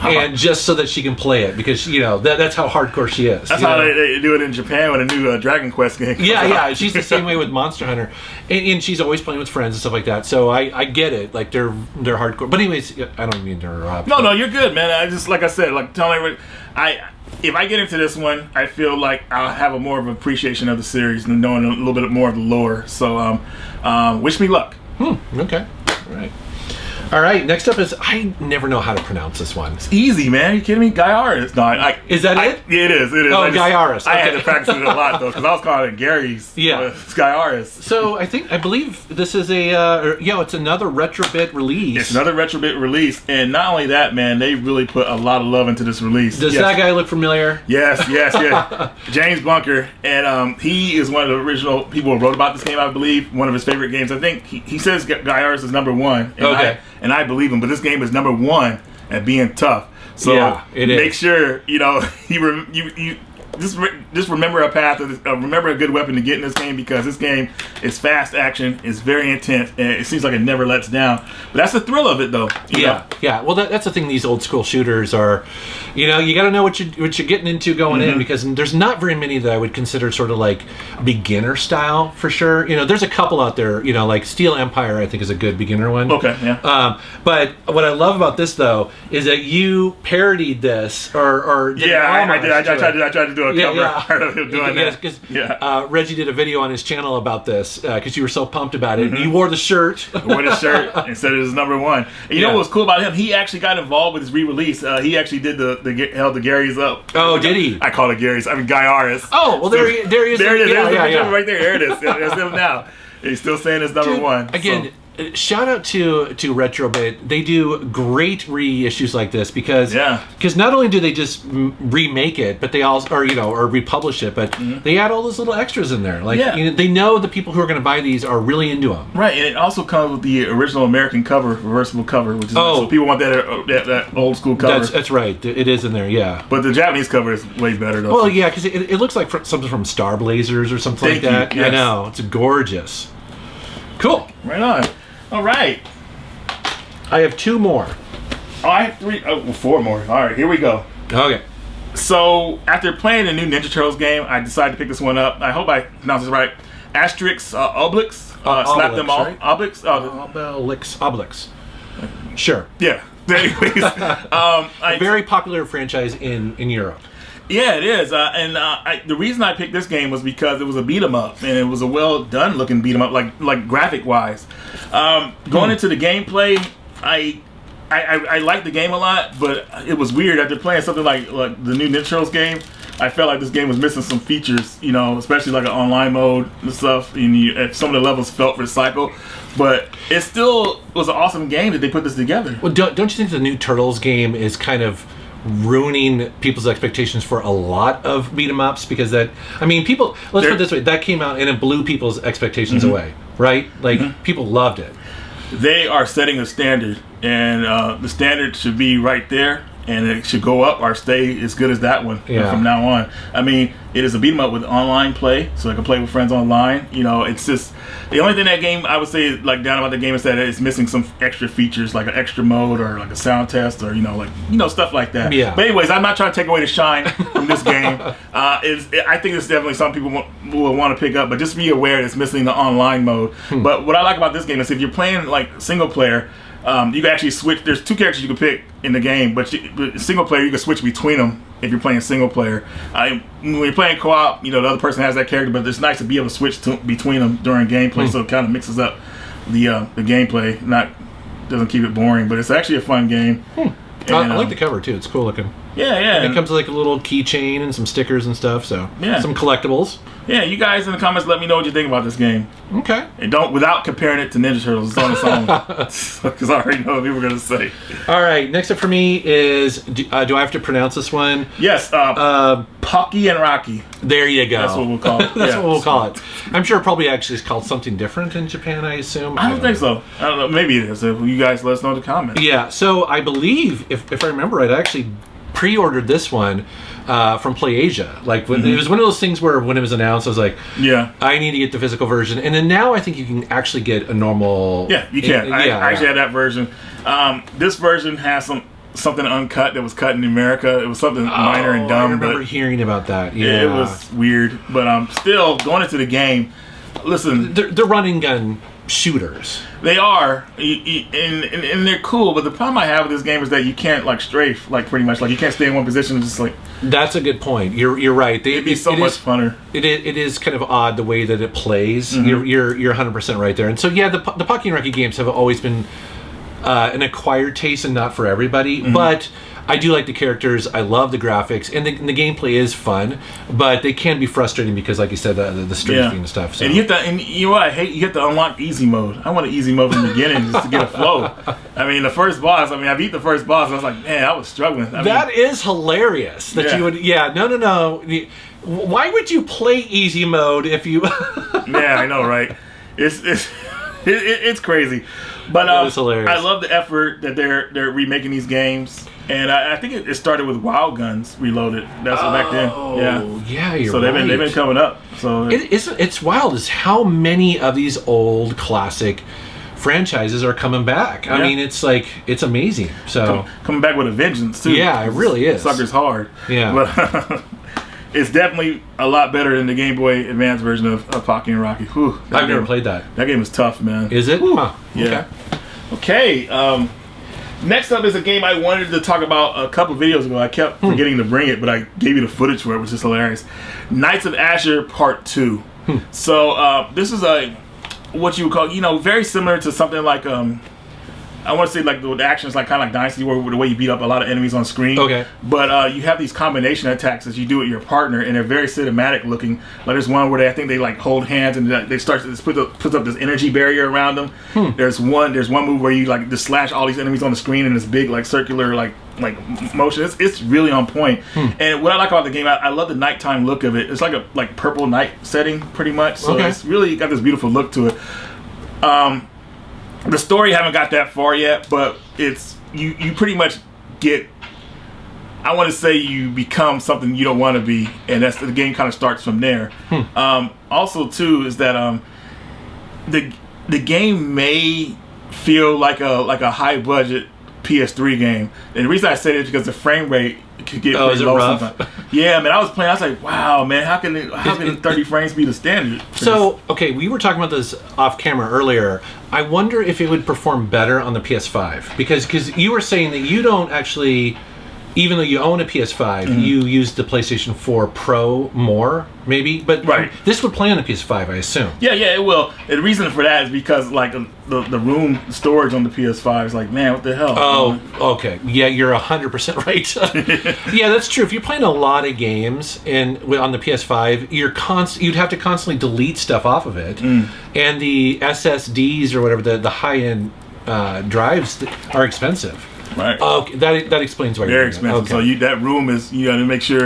and just so that she can play it because you know that's how hardcore she is. That's how they do it in Japan with a new Dragon Quest game. Yeah, she's the same way with Monster Hunter, and she's always playing with friends and stuff like that. So I get it. Like they're hardcore. But anyways, I don't mean to interrupt. No, you're good, man. I just like I said, like telling everybody, if I get into this one, I feel like I'll have a more of an appreciation of the series and knowing a little bit more of the lore. So wish me luck. Okay. All right. Next up is I never know how to pronounce this one. It's easy, man. Are you kidding me? Gaiares. No, is that it? Yeah, it is. Oh, Gaiares. I had to practice it a lot though because I was calling it Gary's. Yeah, it's Gaiares. So I believe this is it's another Retrobit release. It's another Retrobit release, and not only that, man, they really put a lot of love into this release. Does that guy look familiar? Yes. James Bunker, and he is one of the original people who wrote about this game. I believe one of his favorite games. I think he says Gaiares is number one. And I believe him, but this game is number one at being tough. So make sure you know you just remember a path. Remember a good weapon to get in this game because this game is fast action. It's very intense, and it seems like it never lets down. But that's the thrill of it, though. Yeah. Well, that's the thing. These old school shooters are, you know, you got to know what you're getting into going in because there's not very many that I would consider sort of like beginner style for sure. You know, there's a couple out there. You know, like Steel Empire, I think is a good beginner one. Okay. Yeah. But what I love about this though is that you parodied this or I did. I tried to do a cover art of him doing that. Because Reggie did a video on his channel about this because you were so pumped about it. You wore the shirt. Wore the shirt and said it was number one. And you know what was cool about him? He actually got involved with his re-release. He actually did held the Gary's up. Oh, did he? I call it Gary's. I mean Gaiares. Oh, well, there he is. There it is. There's the picture right there. There it is. There's him now. He's still saying it's number one. Again. shout out to Retrobit. They do great reissues like this because not only do they just remake it, but they also or republish it, but they add all those little extras in there. Like they know the people who are going to buy these are really into them. Right, and it also comes with the original American cover, reversible cover, which is so people want that old school cover. That's right. It is in there. Yeah. But the Japanese cover is way better though. Well, yeah, because it looks like something from Star Blazers or something like that. Yes. I know. It's gorgeous. Cool. Right on. All right. I have 2 more. Oh, I have 3. Oh, well, 4 more. All right, here we go. Okay. So, after playing the new Ninja Turtles game, I decided to pick this one up. I hope I pronounced this right. Asterix Obelix. Slap them all. Right? Obelix? Obelix. Sure. Yeah. Anyways. A very popular franchise in Europe. Yeah, it is. The reason I picked this game was because it was a beat 'em up, and it was a well done looking beat 'em up, like graphic wise. Going into the gameplay, I liked the game a lot, but it was weird after playing something like the new Ninja Turtles game. I felt like this game was missing some features, especially like an online mode and stuff. And some of the levels felt recycled, but it still was an awesome game that they put this together. Well, don't you think the new Turtles game is kind of ruining people's expectations for a lot of beat 'em ups? Because people, let's put it this way, that came out and it blew people's expectations away, right? Like people loved it. They are setting a standard, and the standard should be right there, and it should go up or stay as good as that one from now on. I mean, it is a beat 'em up with online play, so I can play with friends online. It's just the only thing that game I would say down about the game is that it's missing some extra features, like an extra mode or like a sound test or stuff like that. Yeah. But anyways, I'm not trying to take away the shine from this game. I think it's definitely something people will want to pick up, but just be aware it's missing the online mode. But what I like about this game is if you're playing single player, you can actually switch. There's 2 characters you can pick in the game, but single player you can switch between them if you're playing single player. When you're playing co-op, the other person has that character, but it's nice to be able to switch between them during gameplay, so it kind of mixes up the gameplay. Doesn't keep it boring, but it's actually a fun game. And, I like the cover too. It's cool looking. Yeah. And it comes with a little keychain and some stickers and stuff. So some collectibles. Yeah, you guys in the comments let me know what you think about this game. Okay. And without comparing it to Ninja Turtles. It's on its own. Because I already know what people are going to say. All right, next up for me is, do I have to pronounce this one? Yes, Pocky and Rocky. There you go. That's what we'll call it. That's what we'll call it. I'm sure it probably actually is called something different in Japan, I assume. I don't think so. I don't know. Maybe it is. You guys let us know in the comments. Yeah, so I believe, if I remember right, I actually pre-ordered this one from PlayAsia. It was one of those things where when it was announced, I was like, I need to get the physical version. And then now I think you can actually get a normal... Yeah, you can. I actually had that version. This version has something uncut that was cut in America. It was something minor and dumb. I remember hearing about that. Yeah, it was weird. But still, going into the game, listen... They're running gun shooters. They are, and they're cool. But the problem I have with this game is that you can't strafe, pretty much. You can't stay in one position and just That's a good point. You're right. It'd be so much funner. It is kind of odd the way that it plays. You're 100% right there. And so the Pocky Rocky games have always been an acquired taste and not for everybody. But I do like the characters. I love the graphics, and the gameplay is fun. But they can be frustrating because, like you said, the strafing and stuff. So. And you know what I hate? You have to unlock easy mode. I want an easy mode from the beginning just to get a flow. I mean, the first boss. I beat the first boss. And I was like, man, I was struggling. That is hilarious. That you would. Yeah. No. Why would you play easy mode if you? Yeah, I know, right? It's crazy. But that is hilarious. I love the effort that they're remaking these games. And I think it started with Wild Guns Reloaded. That's back then. Yeah, you're so right. So they've been coming up. So it's wild is how many of these old classic franchises are coming back. I mean, it's amazing. So coming back with a vengeance too. Yeah, it really is. Sucker's hard. Yeah. But it's definitely a lot better than the Game Boy Advance version of Pocky and Rocky. I've never played that. That game is tough, man. Is it? Huh. Yeah. Okay. Next up is a game I wanted to talk about a couple videos ago. I kept forgetting to bring it, but I gave you the footage for it, which is hilarious. Knights of Azure Part 2. So this is what you would call, very similar to something like I want to say like the action is like kind of like Dynasty, where the way you beat up a lot of enemies on screen. Okay. But you have these combination attacks that you do with your partner, and they're very cinematic looking. Like there's one where I think they like hold hands and they start to put up this energy barrier around them. There's one move where you like just slash all these enemies on the screen in this big like circular like motion. It's really on point. And what I like about the game, I love the nighttime look of it. It's like a purple night setting pretty much. So it's really got this beautiful look to it. The story haven't got that far yet, but it's you pretty much get. I want to say you become something you don't want to be, and that's the game kind of starts from there. Also, too, is that the game may feel like a high budget PS3 game, and the reason I say it is because the frame rate could get pretty low sometimes. Yeah, man, I was playing. I was like, wow, man, how can 30 frames be the standard? So, okay, we were talking about this off camera earlier. I wonder if it would perform better on the PS5 because you were saying that you don't actually, even though you own a PS5, you use the PlayStation 4 Pro more, maybe. But this would play on the PS5, I assume. Yeah, it will. And the reason for that is because like the room storage on the PS5 is like, man, what the hell? Oh, okay. Yeah, you're 100% right. Yeah, that's true. If you're playing a lot of games on the PS5, you'd have to constantly delete stuff off of it, and the SSDs or whatever the high-end drives are expensive. Right. Okay, that explains why you're expensive. Okay. So that room is you got to make sure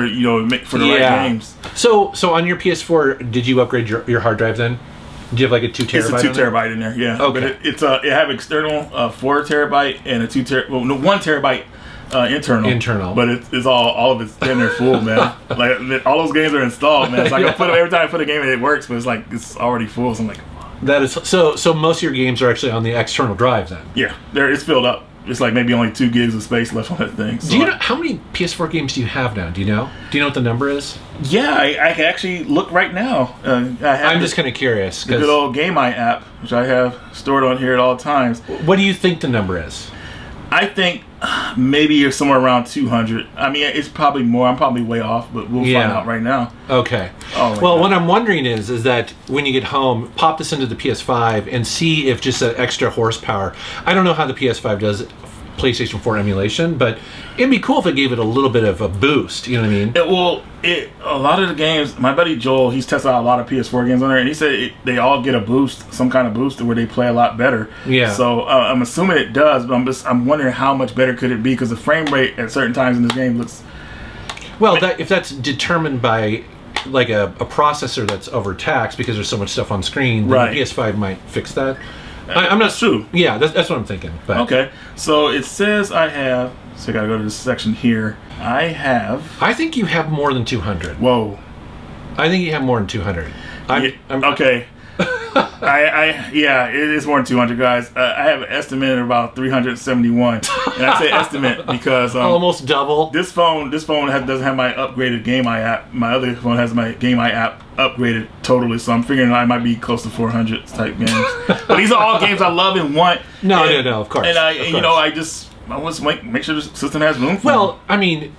for the right games. So on your PS4, did you upgrade your hard drive then? Do you have like a 2 terabyte? It's a 2 terabyte in there. Yeah. Okay. But it have external 4 terabyte and a 1 terabyte internal. But it's all of it's in there full, man. Like all those games are installed, man. So I can put them every time I put a game in, it works, but it's already full. So I'm like, that is so. Most of your games are actually on the external drive then. Yeah, it's filled up. It's like maybe only 2 gigs of space left on that thing. So do you know how many PS4 games do you have now? Do you know? Do you know what the number is? Yeah, I can actually look right now. I'm just kind of curious. The good old Game Eye app, which I have stored on here at all times. What do you think the number is? I think maybe you're somewhere around 200. I mean, it's probably more. I'm probably way off, but we'll find out right now. Okay. Well, what I'm wondering is that when you get home, pop this into the PS5 and see if just that extra horsepower. I don't know how the PS5 does PlayStation 4 emulation, but it'd be cool if it gave it a little bit of a boost. You know what I mean? A lot of the games, my buddy Joel, he's tested out a lot of PS4 games on there, and he said they all get a boost, some kind of boost, where they play a lot better. Yeah. So I'm assuming it does, but I'm wondering how much better could it be, because the frame rate at certain times in this game looks. Well, if that's determined by like a processor that's overtaxed because there's so much stuff on screen, then the PS5 might fix that. I'm not true. Yeah, that's what I'm thinking. But. Okay, so it says I have. So I gotta go to this section here. I think you have more than 200. Whoa. I think you have more than 200. Okay. It is more than 200, guys. I have an estimate of about 371, and I say estimate because almost double. This phone doesn't have my upgraded Game Eye app. My other phone has my Game Eye app upgraded totally, so I'm figuring I might be close to 400 type games. But these are all games I love and want. No, of course. And I want to make sure the system has room for them. I mean,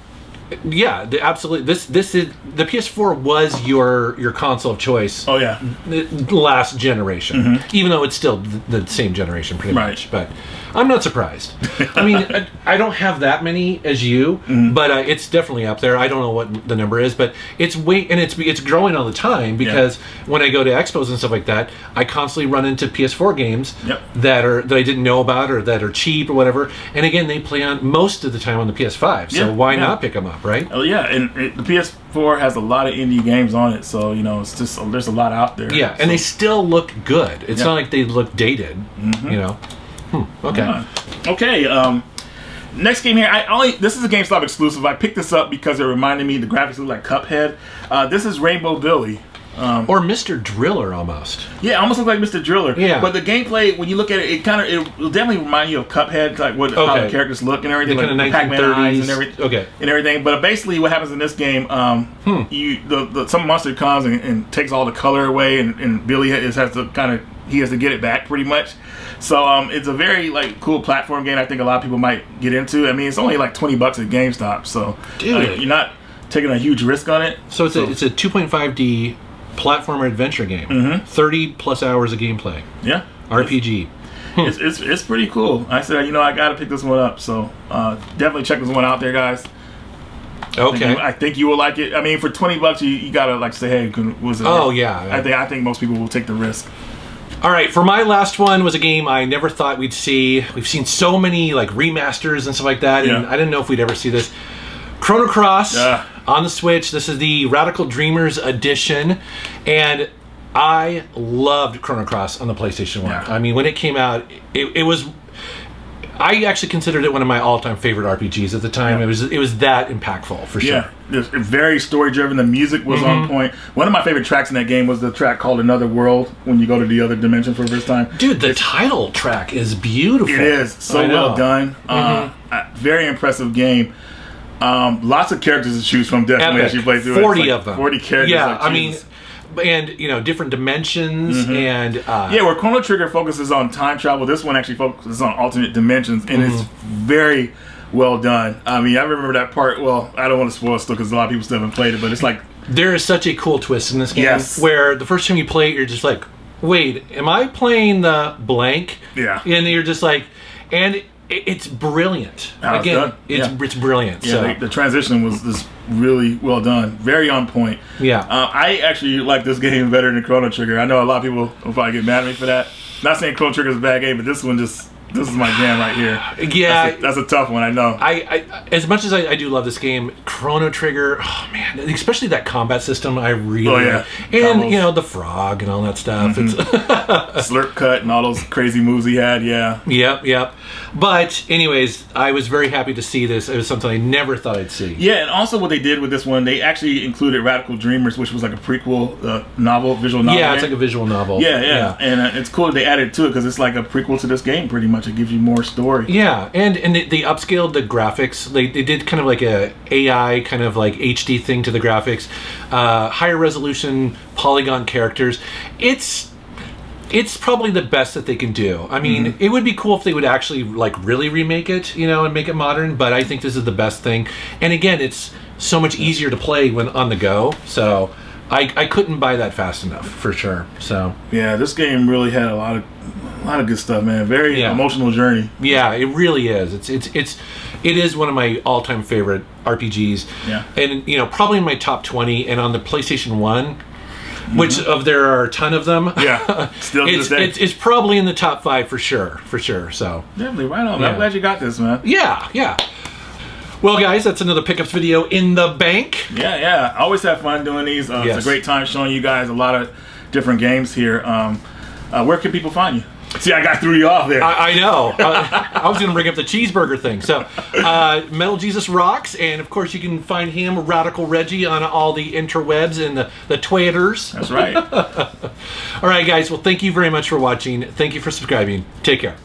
yeah, absolutely. This is the PS4 was your console of choice. Oh yeah, last generation. Even though it's still the same generation pretty much. But I'm not surprised. I mean, I don't have that many as you, but it's definitely up there. I don't know what the number is, but it's it's growing all the time because when I go to expos and stuff like that, I constantly run into PS4 games that I didn't know about or that are cheap or whatever. And again, they play on most of the time on the PS5. So why not pick them up, right? Oh yeah, and the PS4 has a lot of indie games on it, so it's just there's a lot out there. Yeah, and they still look good. It's not like they look dated. Okay. Okay. Next game here. This is a GameStop exclusive. I picked this up because it reminded me the graphics look like Cuphead. This is Rainbow Billy. Or Mr. Driller almost. Yeah, almost look like Mr. Driller. Yeah. But the gameplay, when you look at it, it will definitely remind you of Cuphead, like how the characters look and everything, like kind of Pac-Man eyes and everything. Okay. And everything. But basically, what happens in this game, some monster comes and takes all the color away, and Billy has to get it back pretty much. So it's a very cool platform game. I think a lot of people might get into. I mean, it's only like $20 at GameStop, so you're not taking a huge risk on it. So it's a 2.5D platformer adventure game. 30 plus hours of gameplay. Yeah. RPG. It's pretty cool. I said, I got to pick this one up. So definitely check this one out there, guys. Okay. I think you will like it. I mean, for $20, you gotta like say, hey, was it? Oh yeah. I think most people will take the risk. All right, for my last one was a game I never thought we'd see. We've seen so many like remasters and stuff like that, and I didn't know if we'd ever see this. Chrono Cross on the Switch. This is the Radical Dreamers edition, and I loved Chrono Cross on the PlayStation 1. Yeah. I mean, when it came out, it was... I actually considered it one of my all-time favorite RPGs at the time. Yeah. It was that impactful, for sure. Yeah, it's very story-driven. The music was on point. One of my favorite tracks in that game was the track called Another World, when you go to the other dimension for the first time. Dude, the title track is beautiful. It is. So well done. Very impressive game. Lots of characters to choose from, definitely, as you play through 40 it. of them. 40 characters. Yeah, like, I mean... And, different dimensions and... where Chrono Trigger focuses on time travel, this one actually focuses on alternate dimensions, and it's very well done. I mean, I remember that part, well, I don't want to spoil it still, because a lot of people still haven't played it, but it's like... There is such a cool twist in this game, where the first time you play it, you're just like, wait, am I playing the blank? Yeah. And you're just like... And it's brilliant. Again, it's brilliant. Yeah, so. the transition was just really well done. Very on point. Yeah. I actually like this game better than Chrono Trigger. I know a lot of people will probably get mad at me for that. Not saying Chrono Trigger is a bad game, but this one this is my jam right here. Yeah. That's a tough one, I know. I as much as I do love this game, Chrono Trigger, oh man, especially that combat system, I really like. And, combos. the frog and all that stuff. It's Slurp cut and all those crazy moves he had, Yep. But anyways, I was very happy to see this. It was something I never thought I'd see. Yeah, and also what they did with this one, they actually included Radical Dreamers, which was like a prequel visual novel. Yeah, it's like a visual novel. Yeah. And it's cool that they added to it, because it's like a prequel to this game, pretty much. It gives you more story. Yeah, and they upscaled the graphics. They did kind of like a AI kind of like HD thing to the graphics. Higher resolution polygon characters. It's probably the best that they can do. I mean, it would be cool if they would actually like really remake it, and make it modern, but I think this is the best thing. And again, it's so much easier to play when on the go. So I couldn't buy that fast enough, for sure. So yeah, this game really had a lot of good stuff, man. Very emotional journey. Yeah, it really is. It is one of my all-time favorite RPGs. Yeah. And probably in my top 20, and on the PlayStation 1, which there are a ton of them. Yeah, still to this day. It's probably in the top 5 for sure. So definitely right on. Yeah. I'm glad you got this, man. Yeah. Well, guys, that's another pickups video in the bank. Yeah. I always have fun doing these. It's a great time showing you guys a lot of different games here. Where can people find you? See, I threw you off there. I know. I was going to bring up the cheeseburger thing. So, Metal Jesus Rocks, and of course you can find him, Radical Reggie, on all the interwebs and the Twitters. That's right. All right, guys. Well, thank you very much for watching. Thank you for subscribing. Take care.